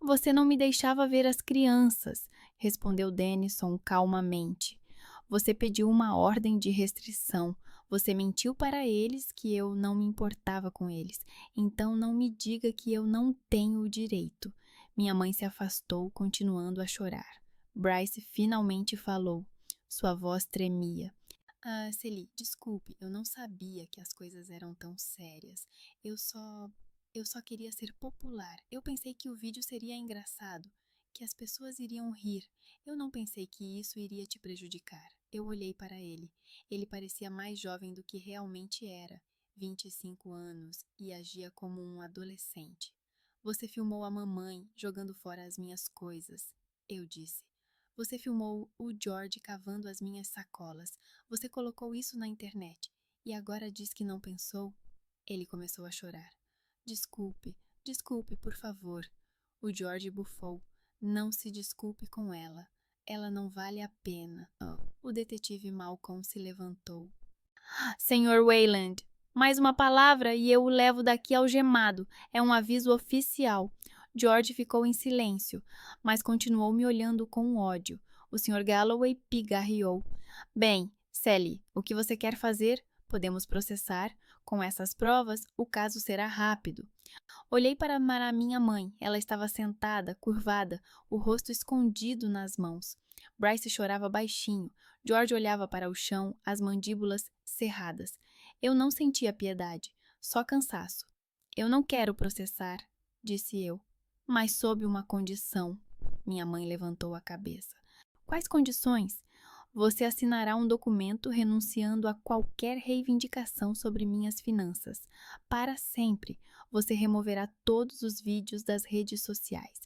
Você não me deixava ver as crianças, respondeu Denison calmamente. Você pediu uma ordem de restrição. Você mentiu para eles que eu não me importava com eles. Então não me diga que eu não tenho o direito. Minha mãe se afastou, continuando a chorar. Bryce finalmente falou. Sua voz tremia. Ah, Celi, desculpe, eu não sabia que as coisas eram tão sérias. Eu só. Eu só queria ser popular. Eu pensei que o vídeo seria engraçado, que as pessoas iriam rir. Eu não pensei que isso iria te prejudicar. Eu olhei para ele. Ele parecia mais jovem do que realmente era, 25 anos, e agia como um adolescente. Você filmou a mamãe jogando fora as minhas coisas, eu disse. Você filmou o George cavando as minhas sacolas. Você colocou isso na internet e agora diz que não pensou? Ele começou a chorar. Desculpe, desculpe, por favor. O George bufou. Não se desculpe com ela. Ela não vale a pena. O detetive Malcolm se levantou. Senhor Wayland, mais uma palavra e eu o levo daqui algemado. É um aviso oficial. George ficou em silêncio, mas continuou me olhando com ódio. O Sr. Galloway pigarreou. Bem, Sally, o que você quer fazer? Podemos processar. Com essas provas, o caso será rápido. Olhei para minha mãe. Ela estava sentada, curvada, o rosto escondido nas mãos. Bryce chorava baixinho. George olhava para o chão, as mandíbulas cerradas. Eu não sentia piedade, só cansaço. Eu não quero processar, disse eu, mas sob uma condição. Minha mãe levantou a cabeça. Quais condições? Você assinará um documento renunciando a qualquer reivindicação sobre minhas finanças. Para sempre, você removerá todos os vídeos das redes sociais,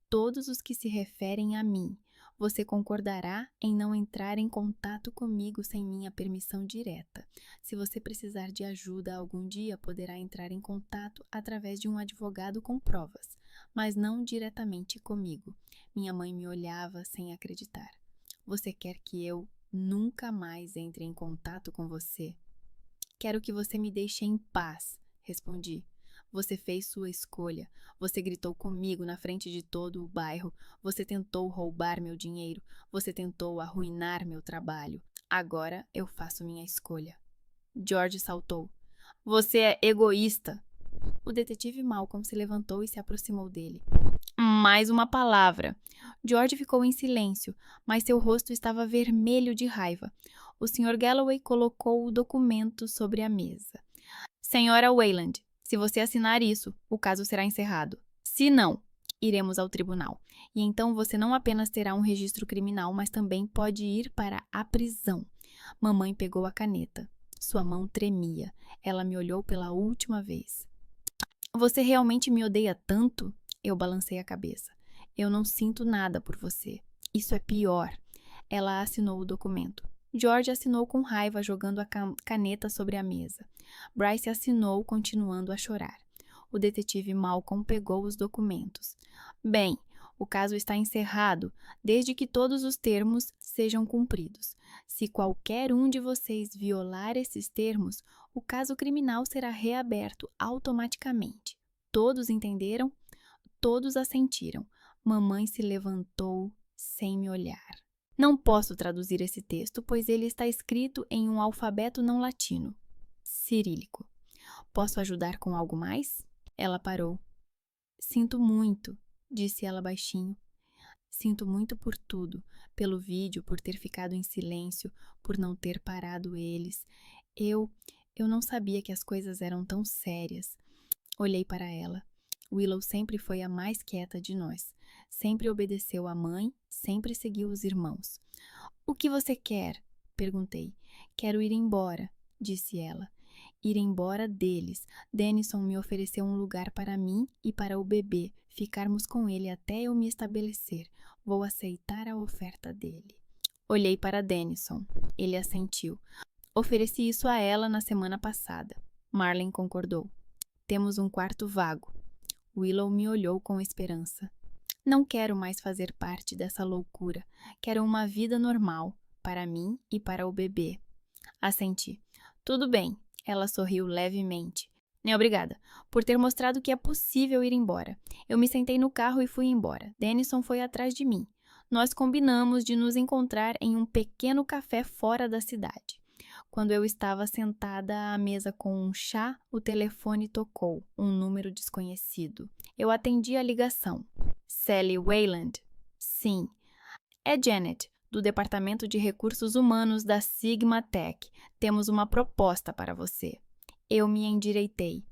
todos os que se referem a mim. Você concordará em não entrar em contato comigo sem minha permissão direta. Se você precisar de ajuda algum dia, poderá entrar em contato através de um advogado com provas, mas não diretamente comigo. Minha mãe me olhava sem acreditar. Você quer que eu nunca mais entre em contato com você? Quero que você me deixe em paz, respondi. Você fez sua escolha. Você gritou comigo na frente de todo o bairro. Você tentou roubar meu dinheiro. Você tentou arruinar meu trabalho. Agora eu faço minha escolha. George saltou. Você é egoísta. O detetive Malcolm se levantou e se aproximou dele. Mais uma palavra. George ficou em silêncio, mas seu rosto estava vermelho de raiva. O Sr. Galloway colocou o documento sobre a mesa. Senhora Wayland, se você assinar isso, o caso será encerrado. Se não, iremos ao tribunal. E então você não apenas terá um registro criminal, mas também pode ir para a prisão. Mamãe pegou a caneta. Sua mão tremia. Ela me olhou pela última vez. Você realmente me odeia tanto? Eu balancei a cabeça. Eu não sinto nada por você. Isso é pior. Ela assinou o documento. George assinou com raiva, jogando a caneta sobre a mesa. Bryce assinou, continuando a chorar. O detetive Malcolm pegou os documentos. Bem, o caso está encerrado, desde que todos os termos sejam cumpridos. Se qualquer um de vocês violar esses termos, o caso criminal será reaberto automaticamente. Todos entenderam? Todos assentiram. Mamãe se levantou sem me olhar. Não posso traduzir esse texto, pois ele está escrito em um alfabeto não latino, cirílico. Posso ajudar com algo mais? Ela parou. Sinto muito, disse ela baixinho. Sinto muito por tudo, pelo vídeo, por ter ficado em silêncio, por não ter parado eles. Eu não sabia que as coisas eram tão sérias. Olhei para ela. Willow sempre foi a mais quieta de nós. Sempre obedeceu à mãe, sempre seguiu os irmãos. O que você quer? Perguntei. Quero ir embora, disse ela. Ir embora deles. Denison me ofereceu um lugar para mim e para o bebê. Ficarmos com ele até eu me estabelecer. Vou aceitar a oferta dele. Olhei para Denison. Ele assentiu. Ofereci isso a ela na semana passada. Marlene concordou. Temos um quarto vago. Willow me olhou com esperança. Não quero mais fazer parte dessa loucura. Quero uma vida normal, para mim e para o bebê. Assenti. Tudo bem. Ela sorriu levemente. Obrigada por ter mostrado que é possível ir embora. Eu me sentei no carro e fui embora. Denison foi atrás de mim. Nós combinamos de nos encontrar em um pequeno café fora da cidade. Quando eu estava sentada à mesa com um chá, o telefone tocou, um número desconhecido. Eu atendi a ligação. Sally Wayland? Sim. É Janet. do Departamento de Recursos Humanos da Sigma Tech. Temos uma proposta para você. Eu me endireitei.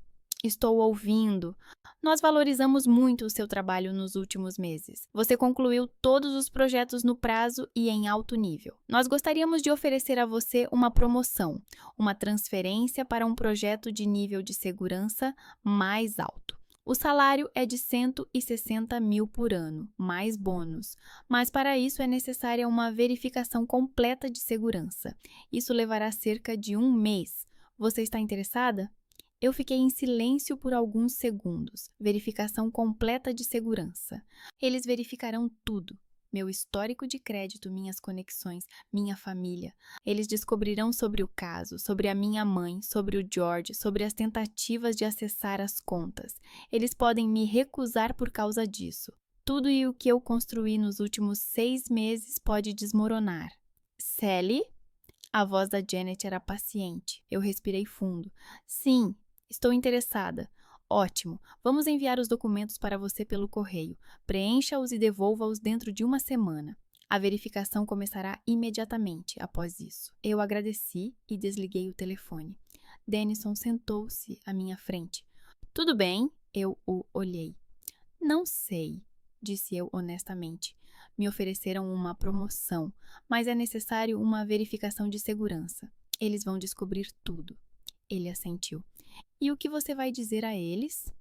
Estou ouvindo. Nós valorizamos muito o seu trabalho nos últimos meses. Você concluiu todos os projetos no prazo e em alto nível. Nós gostaríamos de oferecer a você uma promoção, uma transferência para um projeto de nível de segurança mais alto. O salário é de 160 mil por ano, mais bônus, mas para isso é necessária uma verificação completa de segurança. Isso levará cerca de 1 mês. Você está interessada? Eu fiquei em silêncio por alguns segundos. Verificação completa de segurança. Eles verificarão tudo. Meu histórico de crédito, minhas conexões, minha família. Eles descobrirão sobre o caso, sobre a minha mãe, sobre o George, sobre as tentativas de acessar as contas. Eles podem me recusar por causa disso. Tudo e o que eu construí nos últimos 6 meses pode desmoronar. Sally? A voz da Janet era paciente. Eu respirei fundo. Sim. Estou interessada. Ótimo. Vamos enviar os documentos para você pelo correio. Preencha-os e devolva-os dentro de 1 semana. A verificação começará imediatamente após isso. Eu agradeci e desliguei o telefone. Denison sentou-se à minha frente. Tudo bem? Eu o olhei. Não sei, disse eu honestamente. Me ofereceram uma promoção, mas é necessário uma verificação de segurança. Eles vão descobrir tudo. Ele assentiu. E o que você vai dizer a eles?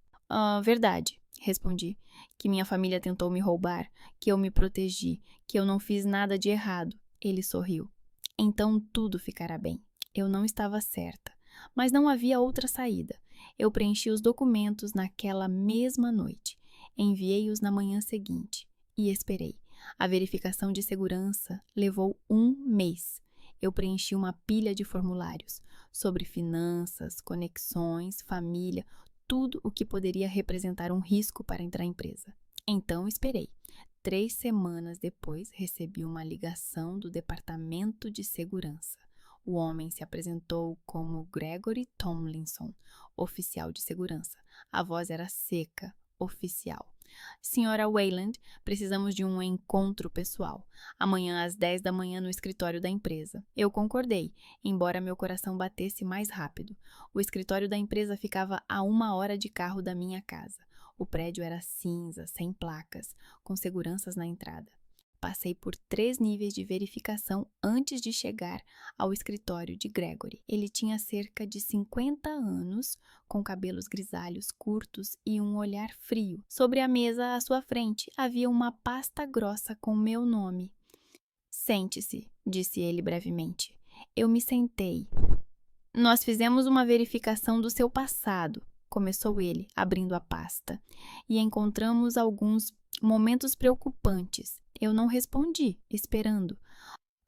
Verdade, respondi. Que minha família tentou me roubar, que eu me protegi, que eu não fiz nada de errado. Ele sorriu. Então tudo ficará bem. Eu não estava certa, mas não havia outra saída. Eu preenchi os documentos naquela mesma noite. Enviei-os na manhã seguinte e esperei. A verificação de segurança levou 1 mês. Eu preenchi uma pilha de formulários sobre finanças, conexões, família, tudo o que poderia representar um risco para entrar na empresa. Então esperei. 3 semanas depois, recebi uma ligação do Departamento de Segurança. O homem se apresentou como Gregory Tomlinson, oficial de segurança. A voz era seca, oficial. Senhora Wayland, precisamos de um encontro pessoal. Amanhã às 10 da manhã no escritório da empresa. Eu concordei, embora meu coração batesse mais rápido. O escritório da empresa ficava a 1 hora de carro da minha casa. O prédio era cinza, sem placas, com seguranças na entrada. Passei por 3 níveis de verificação antes de chegar ao escritório de Gregory. Ele tinha cerca de 50 anos, com cabelos grisalhos curtos e um olhar frio. Sobre a mesa à sua frente havia uma pasta grossa com meu nome. Sente-se, disse ele brevemente. Eu me sentei. Nós fizemos uma verificação do seu passado, começou ele, abrindo a pasta, e encontramos alguns momentos preocupantes. Eu não respondi, esperando.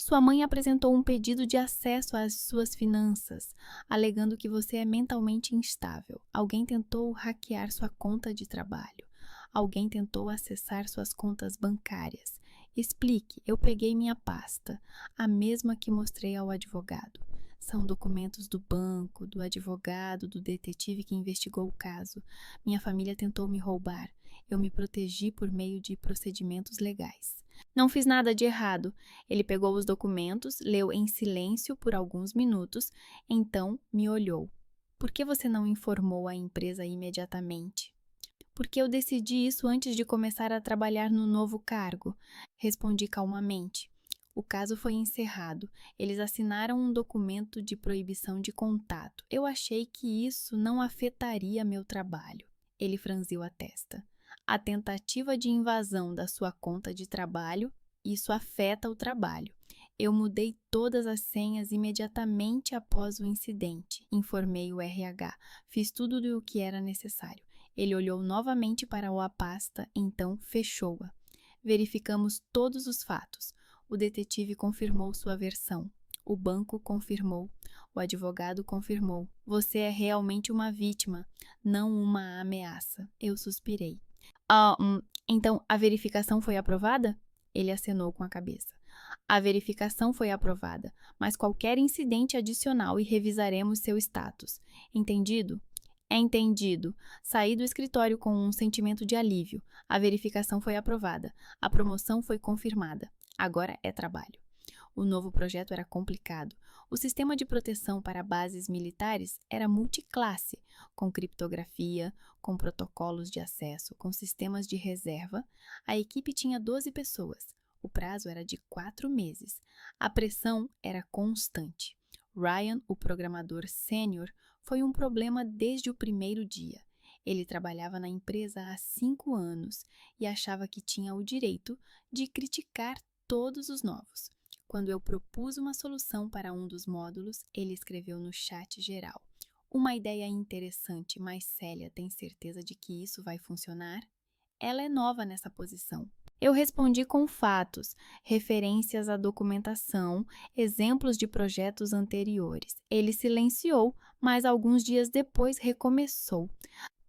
Sua mãe apresentou um pedido de acesso às suas finanças, alegando que você é mentalmente instável. Alguém tentou hackear sua conta de trabalho. Alguém tentou acessar suas contas bancárias. Explique, eu peguei minha pasta, a mesma que mostrei ao advogado. São documentos do banco, do advogado, do detetive que investigou o caso. Minha família tentou me roubar. Eu me protegi por meio de procedimentos legais. Não fiz nada de errado. Ele pegou os documentos, leu em silêncio por alguns minutos, então me olhou. Por que você não informou a empresa imediatamente? Porque eu decidi isso antes de começar a trabalhar no novo cargo, respondi calmamente. O caso foi encerrado. Eles assinaram um documento de proibição de contato. Eu achei que isso não afetaria meu trabalho. Ele franziu a testa. A tentativa de invasão da sua conta de trabalho, isso afeta o trabalho. Eu mudei todas as senhas imediatamente após o incidente, informei o RH. Fiz tudo o que era necessário. Ele olhou novamente para a pasta, então fechou-a. Verificamos todos os fatos. O detetive confirmou sua versão. O banco confirmou. O advogado confirmou. Você é realmente uma vítima, não uma ameaça. Eu suspirei. Então a verificação foi aprovada? Ele acenou com a cabeça. A verificação foi aprovada, mas qualquer incidente adicional e revisaremos seu status. Entendido? É entendido. Saí do escritório com um sentimento de alívio. A verificação foi aprovada. A promoção foi confirmada. Agora é trabalho. O novo projeto era complicado. O sistema de proteção para bases militares era multiclasse, com criptografia, com protocolos de acesso, com sistemas de reserva. A equipe tinha 12 pessoas. O prazo era de 4 meses. A pressão era constante. Ryan, o programador sênior, foi um problema desde o primeiro dia. Ele trabalhava na empresa há 5 anos e achava que tinha o direito de criticar todos os novos. Quando eu propus uma solução para um dos módulos, ele escreveu no chat geral: "Uma ideia interessante, mas Célia tem certeza de que isso vai funcionar? Ela é nova nessa posição." Eu respondi com fatos, referências à documentação, exemplos de projetos anteriores. Ele silenciou, mas alguns dias depois recomeçou.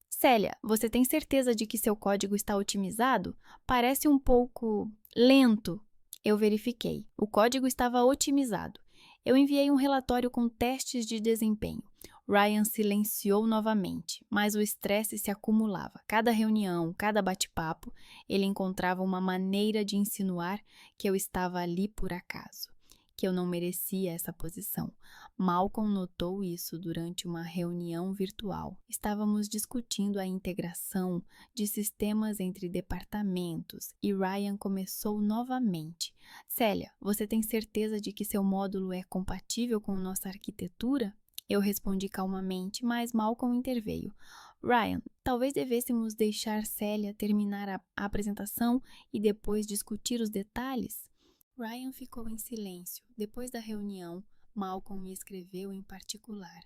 "Célia, você tem certeza de que seu código está otimizado? Parece um pouco lento." Eu verifiquei. O código estava otimizado. Eu enviei um relatório com testes de desempenho. Ryan silenciou novamente, mas o estresse se acumulava. Cada reunião, cada bate-papo, ele encontrava uma maneira de insinuar que eu estava ali por acaso, que eu não merecia essa posição. Malcolm notou isso durante uma reunião virtual. Estávamos discutindo a integração de sistemas entre departamentos e Ryan começou novamente: "Célia, você tem certeza de que seu módulo é compatível com nossa arquitetura?" Eu respondi calmamente, mas Malcolm interveio: "Ryan, talvez devêssemos deixar Célia terminar a apresentação e depois discutir os detalhes?" Ryan ficou em silêncio. Depois da reunião, Malcolm me escreveu em particular: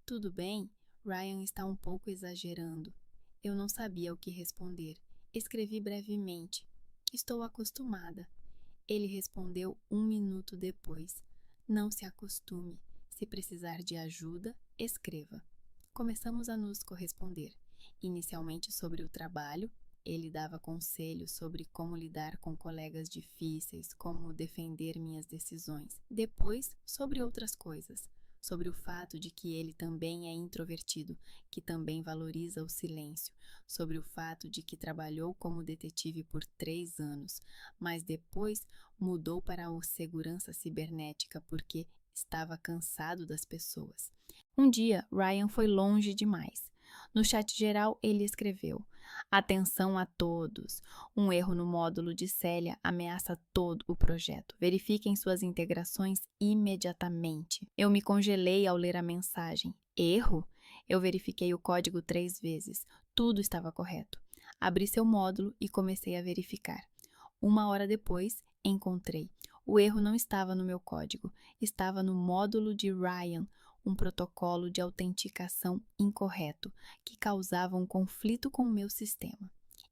"Tudo bem? Ryan está um pouco exagerando." Eu não sabia o que responder. Escrevi brevemente: "Estou acostumada." Ele respondeu 1 minuto depois: "Não se acostume. Se precisar de ajuda, escreva." Começamos a nos corresponder. Inicialmente sobre o trabalho. Ele dava conselhos sobre como lidar com colegas difíceis, como defender minhas decisões. Depois, sobre outras coisas. Sobre o fato de que ele também é introvertido, que também valoriza o silêncio. Sobre o fato de que trabalhou como detetive por 3 anos, mas depois mudou para a segurança cibernética porque estava cansado das pessoas. Um dia, Ryan foi longe demais. No chat geral, ele escreveu: "Atenção a todos. Um erro no módulo de Célia ameaça todo o projeto. Verifiquem suas integrações imediatamente." Eu me congelei ao ler a mensagem. Erro? Eu verifiquei o código 3 vezes. Tudo estava correto. Abri seu módulo e comecei a verificar. 1 hora depois, encontrei. O erro não estava no meu código. Estava no módulo de Ryan, um protocolo de autenticação incorreto, que causava um conflito com o meu sistema.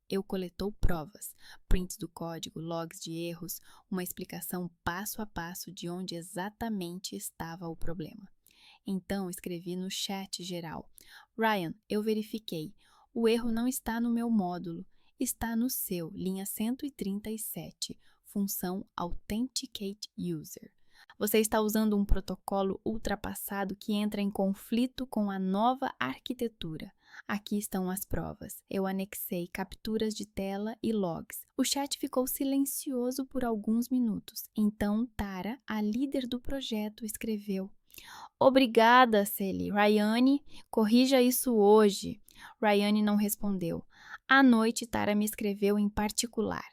Eu coletou provas, prints do código, logs de erros, uma explicação passo a passo de onde exatamente estava o problema. Então escrevi no chat geral: "Ryan, eu verifiquei. O erro não está no meu módulo. Está no seu, linha 137, função Authenticate User. Você está usando um protocolo ultrapassado que entra em conflito com a nova arquitetura. Aqui estão as provas." Eu anexei capturas de tela e logs. O chat ficou silencioso por alguns minutos. Então Tara, a líder do projeto, escreveu: "Obrigada, Celi. Rayane, corrija isso hoje." Rayane não respondeu. À noite, Tara me escreveu em particular: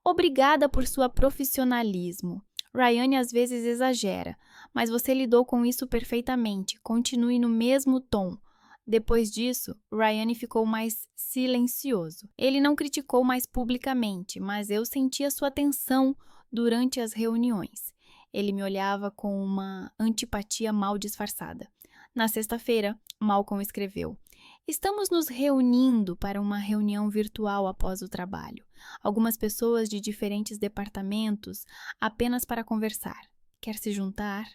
"Obrigada por seu profissionalismo. Rayane às vezes exagera, mas você lidou com isso perfeitamente. Continue no mesmo tom." Depois disso, Rayane ficou mais silencioso. Ele não criticou mais publicamente, mas eu sentia sua tensão durante as reuniões. Ele me olhava com uma antipatia mal disfarçada. Na sexta-feira, Malcolm escreveu: "Estamos nos reunindo para uma reunião virtual após o trabalho. Algumas pessoas de diferentes departamentos apenas para conversar. Quer se juntar?"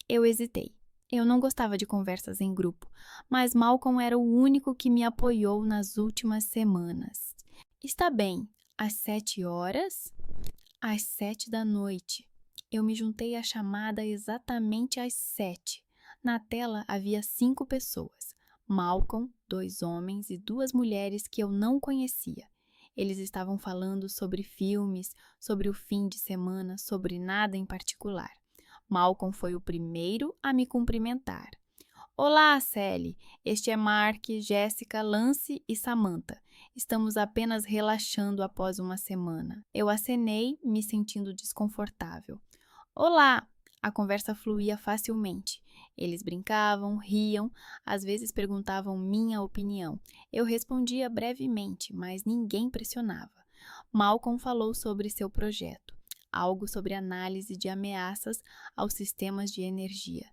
Eu hesitei. Eu não gostava de conversas em grupo, mas Malcolm era o único que me apoiou nas últimas semanas. "Está bem. Às 7 horas?" "Às 7 da noite." Eu me juntei à chamada exatamente às 7. Na tela havia 5 pessoas. Malcolm, 2 homens e 2 mulheres que eu não conhecia. Eles estavam falando sobre filmes, sobre o fim de semana, sobre nada em particular. Malcolm foi o primeiro a me cumprimentar. Olá, Sally. Este é Mark, Jéssica, Lance e Samantha. Estamos apenas relaxando após uma semana. Eu acenei, me sentindo desconfortável. Olá! A conversa fluía facilmente. Eles brincavam, riam, às vezes perguntavam minha opinião. Eu respondia brevemente, mas ninguém pressionava. Malcolm falou sobre seu projeto, algo sobre análise de ameaças aos sistemas de energia.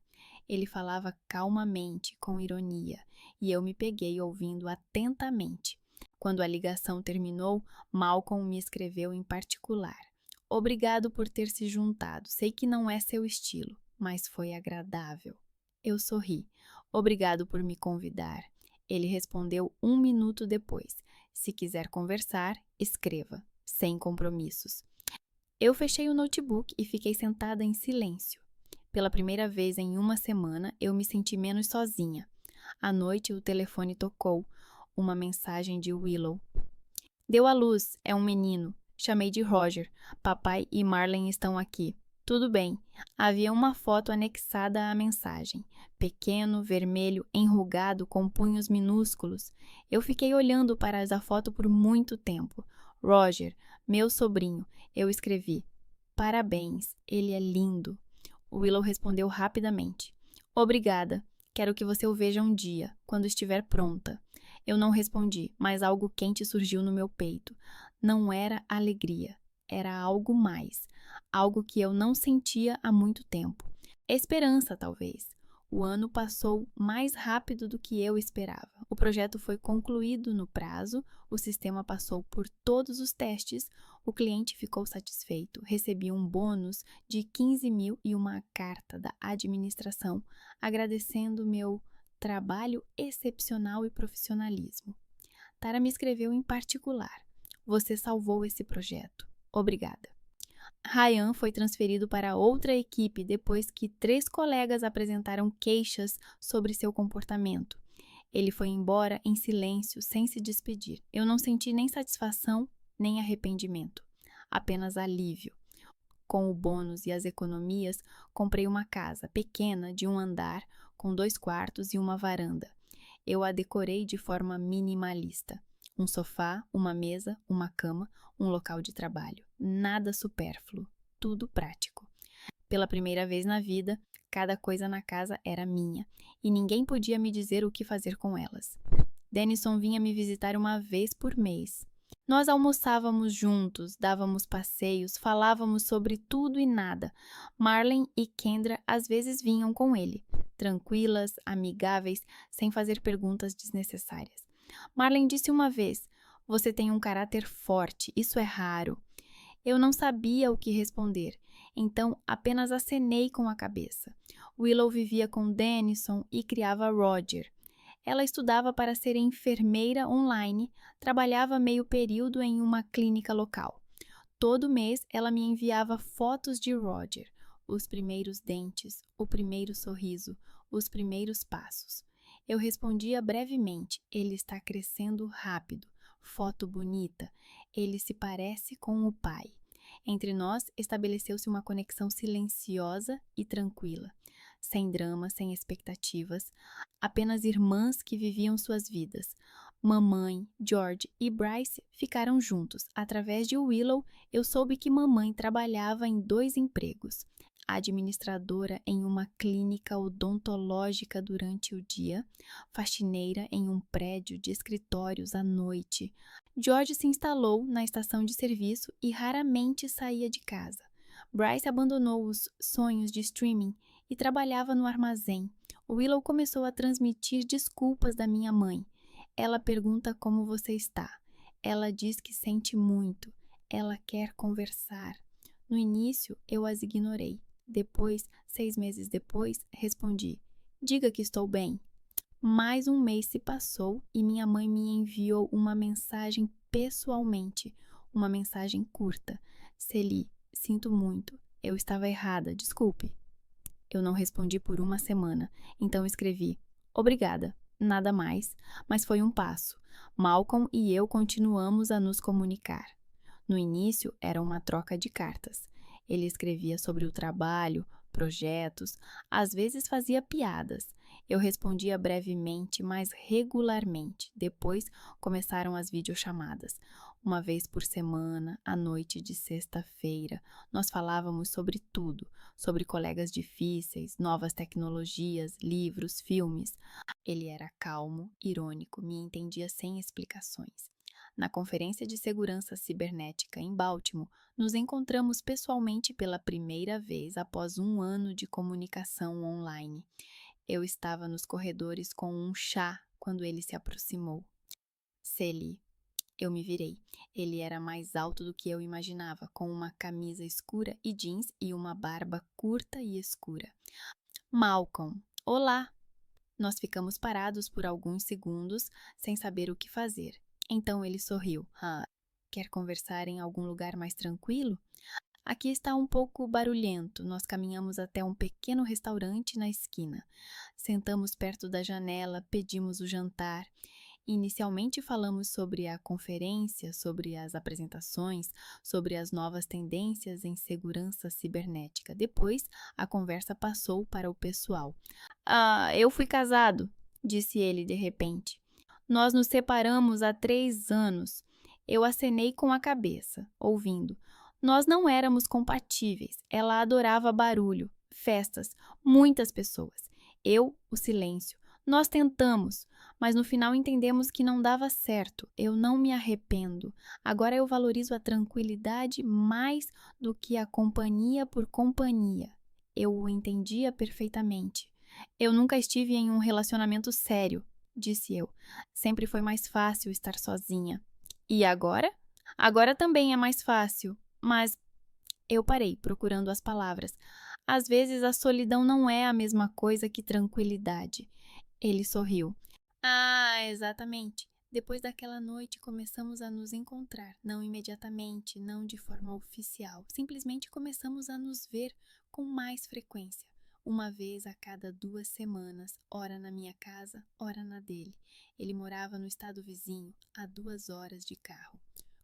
Ele falava calmamente, com ironia, e eu me peguei ouvindo atentamente. Quando a ligação terminou, Malcolm me escreveu em particular. Obrigado por ter se juntado. Sei que não é seu estilo, mas foi agradável. Eu sorri. Obrigado por me convidar. Ele respondeu 1 minuto depois. Se quiser conversar, escreva, sem compromissos. Eu fechei o notebook e fiquei sentada em silêncio. Pela primeira vez em uma semana, eu me senti menos sozinha. À noite, o telefone tocou. Uma mensagem de Willow. Deu à luz, é um menino. Chamei de Roger. Papai e Marlene estão aqui. Tudo bem. Havia uma foto anexada à mensagem. Pequeno, vermelho, enrugado, com punhos minúsculos. Eu fiquei olhando para a foto por muito tempo. Roger, meu sobrinho. Eu escrevi. Parabéns, ele é lindo. Willow respondeu rapidamente. Obrigada. Quero que você o veja um dia, quando estiver pronta. Eu não respondi, mas algo quente surgiu no meu peito. Não era alegria, era algo mais. Algo que eu não sentia há muito tempo. Esperança, talvez. O ano passou mais rápido do que eu esperava. O projeto foi concluído no prazo, o sistema passou por todos os testes, o cliente ficou satisfeito, recebi um bônus de 15 mil e uma carta da administração agradecendo meu trabalho excepcional e profissionalismo. Tara me escreveu em particular. Você salvou esse projeto. Obrigada. Ryan foi transferido para outra equipe depois que 3 colegas apresentaram queixas sobre seu comportamento. Ele foi embora em silêncio, sem se despedir. Eu não senti nem satisfação, nem arrependimento. Apenas alívio. Com o bônus e as economias, comprei uma casa pequena de 1 andar, com 2 quartos e uma varanda. Eu a decorei de forma minimalista. Um sofá, uma mesa, uma cama, um local de trabalho. Nada supérfluo, tudo prático. Pela primeira vez na vida, cada coisa na casa era minha, e ninguém podia me dizer o que fazer com elas. Denison vinha me visitar uma vez por mês. Nós almoçávamos juntos, dávamos passeios, falávamos sobre tudo e nada. Marlene e Kendra às vezes vinham com ele, tranquilas, amigáveis, sem fazer perguntas desnecessárias. Marlene disse uma vez, você tem um caráter forte, isso é raro. Eu não sabia o que responder, então apenas acenei com a cabeça. Willow vivia com Denison e criava Roger. Ela estudava para ser enfermeira online, trabalhava meio período em uma clínica local. Todo mês ela me enviava fotos de Roger, os primeiros dentes, o primeiro sorriso, os primeiros passos. Eu respondia brevemente, ele está crescendo rápido, foto bonita, ele se parece com o pai. Entre nós estabeleceu-se uma conexão silenciosa e tranquila, sem drama, sem expectativas, apenas irmãs que viviam suas vidas. Mamãe, George e Bryce ficaram juntos. Através de Willow, eu soube que mamãe trabalhava em 2 empregos. Administradora em uma clínica odontológica durante o dia, faxineira em um prédio de escritórios à noite. George se instalou na estação de serviço e raramente saía de casa. Bryce abandonou os sonhos de streaming e trabalhava no armazém. Willow começou a transmitir desculpas da minha mãe. Ela pergunta como você está. Ela diz que sente muito. Ela quer conversar. No início, eu as ignorei. Depois, 6 meses depois, respondi, diga que estou bem. Mais um mês se passou e minha mãe me enviou uma mensagem pessoalmente, uma mensagem curta. Celi, sinto muito, eu estava errada, desculpe. Eu não respondi por uma semana, então escrevi, obrigada, nada mais, mas foi um passo. Malcolm e eu continuamos a nos comunicar. No início, era uma troca de cartas. Ele escrevia sobre o trabalho, projetos, às vezes fazia piadas. Eu respondia brevemente, mas regularmente. Depois começaram as videochamadas. Uma vez por semana, à noite de sexta-feira, nós falávamos sobre tudo, sobre colegas difíceis, novas tecnologias, livros, filmes. Ele era calmo, irônico, me entendia sem explicações. Na Conferência de Segurança Cibernética em Baltimore, nos encontramos pessoalmente pela primeira vez após um ano de comunicação online. Eu estava nos corredores com um chá quando ele se aproximou. Celi. Eu me virei. Ele era mais alto do que eu imaginava, com uma camisa escura e jeans e uma barba curta e escura. Malcolm. Olá! Nós ficamos parados por alguns segundos, sem saber o que fazer. Então ele sorriu. Quer conversar em algum lugar mais tranquilo? Aqui está um pouco barulhento. Nós caminhamos até um pequeno restaurante na esquina. Sentamos perto da janela, pedimos o jantar. Inicialmente falamos sobre a conferência, sobre as apresentações, sobre as novas tendências em segurança cibernética. Depois, a conversa passou para o pessoal. Eu fui casado, disse ele de repente. Nós nos separamos há 3 anos. Eu acenei com a cabeça, ouvindo. Nós não éramos compatíveis. Ela adorava barulho, festas, muitas pessoas. Eu, o silêncio. Nós tentamos, mas no final entendemos que não dava certo. Eu não me arrependo. Agora eu valorizo a tranquilidade mais do que a companhia por companhia. Eu o entendia perfeitamente. Eu nunca estive em um relacionamento sério, disse eu. Sempre foi mais fácil estar sozinha. E agora? Agora também é mais fácil, mas eu parei, procurando as palavras. Às vezes a solidão não é a mesma coisa que tranquilidade. Ele sorriu. Exatamente. Depois daquela noite começamos a nos encontrar, não imediatamente, não de forma oficial. Simplesmente começamos a nos ver com mais frequência. Uma vez a cada 2 semanas, ora na minha casa, ora na dele. Ele morava no estado vizinho, a 2 horas de carro.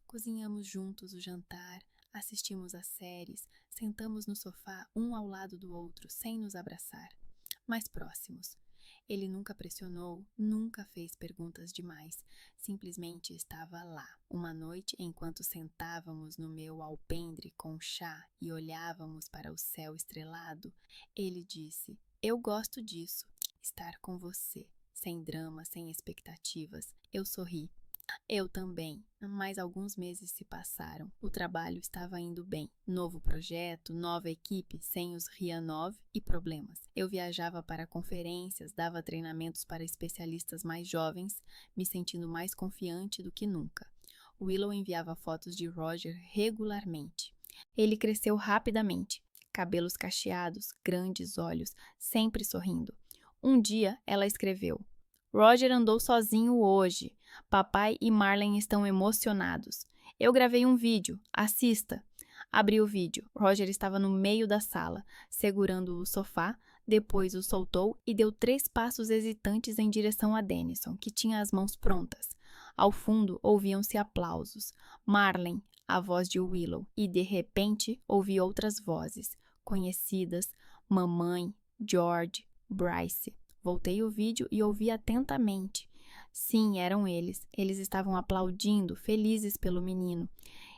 Cozinhamos juntos o jantar, assistimos às séries, sentamos no sofá um ao lado do outro, sem nos abraçar, mais próximos. Ele nunca pressionou, nunca fez perguntas demais, simplesmente estava lá. Uma noite, enquanto sentávamos no meu alpendre com chá e olhávamos para o céu estrelado, ele disse: "Eu gosto disso, estar com você, sem drama, sem expectativas." Eu sorri. Eu também, mas alguns meses se passaram. O trabalho estava indo bem. Novo projeto, nova equipe, sem os Rianov e problemas. Eu viajava para conferências, dava treinamentos para especialistas mais jovens, me sentindo mais confiante do que nunca. Willow enviava fotos de Roger regularmente. Ele cresceu rapidamente. Cabelos cacheados, grandes olhos, sempre sorrindo. Um dia, ela escreveu: "Roger andou sozinho hoje. Papai e Marlene estão emocionados. Eu gravei um vídeo. Assista." Abri o vídeo. Roger estava no meio da sala, segurando o sofá, depois o soltou e deu 3 passos hesitantes em direção a Dennison, que tinha as mãos prontas. Ao fundo, ouviam-se aplausos. Marlene, a voz de Willow, e de repente ouvi outras vozes, conhecidas: mamãe, George, Bryce. Voltei o vídeo e ouvi atentamente. Sim, eram eles. Eles estavam aplaudindo, felizes pelo menino.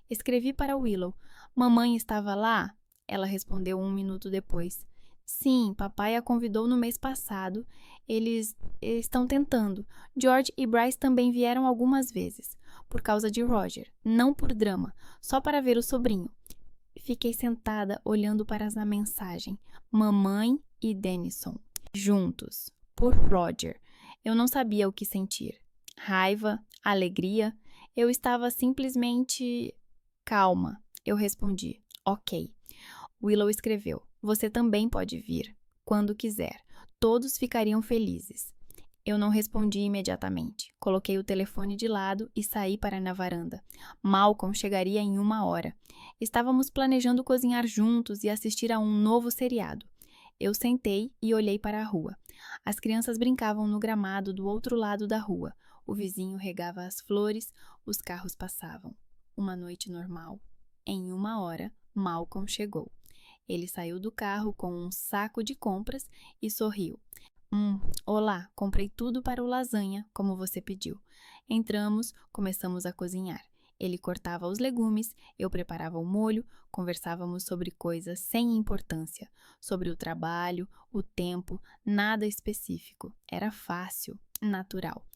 Escrevi para Willow: "Mamãe estava lá?" Ela respondeu 1 minuto depois: "Sim, papai a convidou no mês passado. Eles estão tentando. George e Bryce também vieram algumas vezes. Por causa de Roger. Não por drama. Só para ver o sobrinho." Fiquei sentada, olhando para a mensagem. Mamãe e Dennison. Juntos. Por Roger. Eu não sabia o que sentir. Raiva? Alegria? Eu estava simplesmente calma. Eu respondi: "Ok." Willow escreveu: "Você também pode vir, quando quiser. Todos ficariam felizes." Eu não respondi imediatamente. Coloquei o telefone de lado e saí para na varanda. Malcolm chegaria em 1 hora. Estávamos planejando cozinhar juntos e assistir a um novo seriado. Eu sentei e olhei para a rua. As crianças brincavam no gramado do outro lado da rua. O vizinho regava as flores, os carros passavam. Uma noite normal. Em 1 hora, Malcolm chegou. Ele saiu do carro com um saco de compras e sorriu. Olá, comprei tudo para o lasanha, como você pediu. Entramos, começamos a cozinhar. Ele cortava os legumes, eu preparava o molho, conversávamos sobre coisas sem importância, sobre o trabalho, o tempo, nada específico. Era fácil, natural.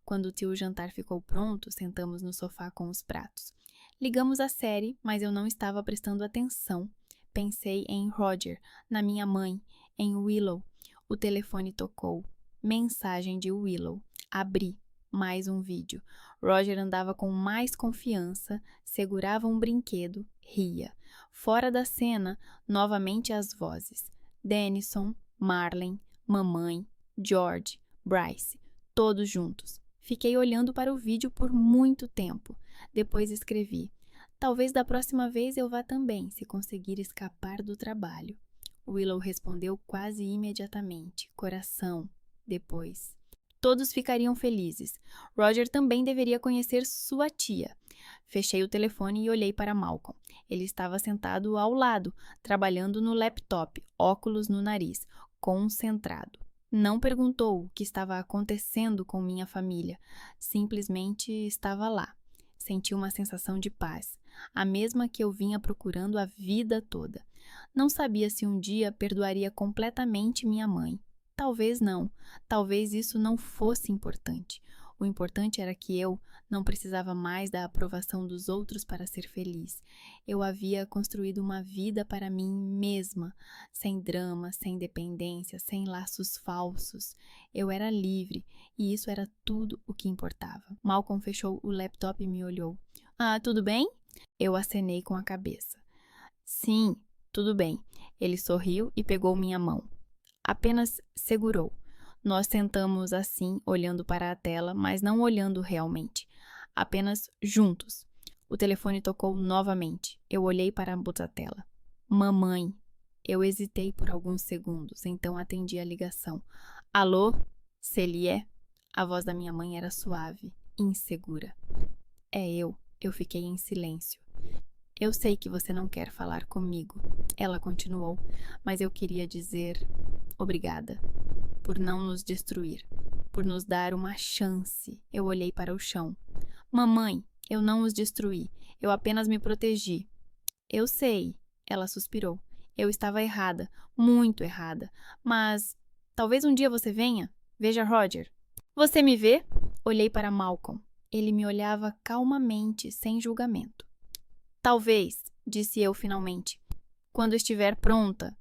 Quando o jantar ficou pronto, sentamos no sofá com os pratos. Ligamos a série, mas eu não estava prestando atenção. Pensei em Roger, na minha mãe, em Willow. O telefone tocou. Mensagem de Willow. Abri. Mais um vídeo. Roger andava com mais confiança, segurava um brinquedo, ria. Fora da cena, novamente as vozes. Denison, Marlene, mamãe, George, Bryce, todos juntos. Fiquei olhando para o vídeo por muito tempo. Depois escrevi: talvez da próxima vez eu vá também, se conseguir escapar do trabalho. Willow respondeu quase imediatamente. Coração. Depois. Todos ficariam felizes. Roger também deveria conhecer sua tia. Fechei o telefone e olhei para Malcolm. Ele estava sentado ao lado, trabalhando no laptop, óculos no nariz, concentrado. Não perguntou o que estava acontecendo com minha família. Simplesmente estava lá. Senti uma sensação de paz, a mesma que eu vinha procurando a vida toda. Não sabia se um dia perdoaria completamente minha mãe. Talvez não. Talvez isso não fosse importante. O importante era que eu não precisava mais da aprovação dos outros para ser feliz. Eu havia construído uma vida para mim mesma, sem drama, sem dependência, sem laços falsos. Eu era livre e isso era tudo o que importava. Malcolm fechou o laptop e me olhou. Tudo bem? Eu acenei com a cabeça. Sim, tudo bem. Ele sorriu e pegou minha mão. Apenas segurou. Nós sentamos assim, olhando para a tela, mas não olhando realmente. Apenas juntos. O telefone tocou novamente. Eu olhei para a tela. Mamãe. Eu hesitei por alguns segundos, então atendi a ligação. Alô? Celie? A voz da minha mãe era suave, insegura. É eu. Eu fiquei em silêncio. Eu sei que você não quer falar comigo, ela continuou, mas eu queria dizer obrigada por não nos destruir, por nos dar uma chance. Eu olhei para o chão. Mamãe, eu não os destruí, eu apenas me protegi. Eu sei, ela suspirou. Eu estava errada, muito errada, mas talvez um dia você venha. Veja Roger. Você me vê? Olhei para Malcolm. Ele me olhava calmamente, sem julgamento. Talvez, disse eu finalmente, quando estiver pronta.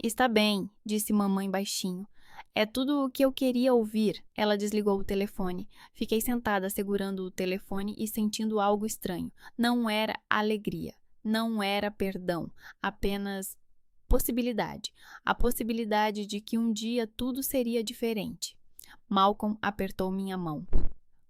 Está bem, disse mamãe baixinho. É tudo o que eu queria ouvir. Ela desligou o telefone. Fiquei sentada segurando o telefone e sentindo algo estranho. Não era alegria, não era perdão, apenas possibilidade. A possibilidade de que um dia tudo seria diferente. Malcolm apertou minha mão.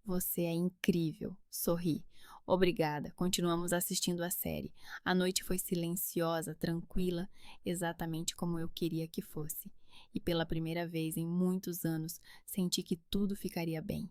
Você é incrível, sorri. Obrigada. Continuamos assistindo a série. A noite foi silenciosa, tranquila, exatamente como eu queria que fosse. E pela primeira vez em muitos anos, senti que tudo ficaria bem.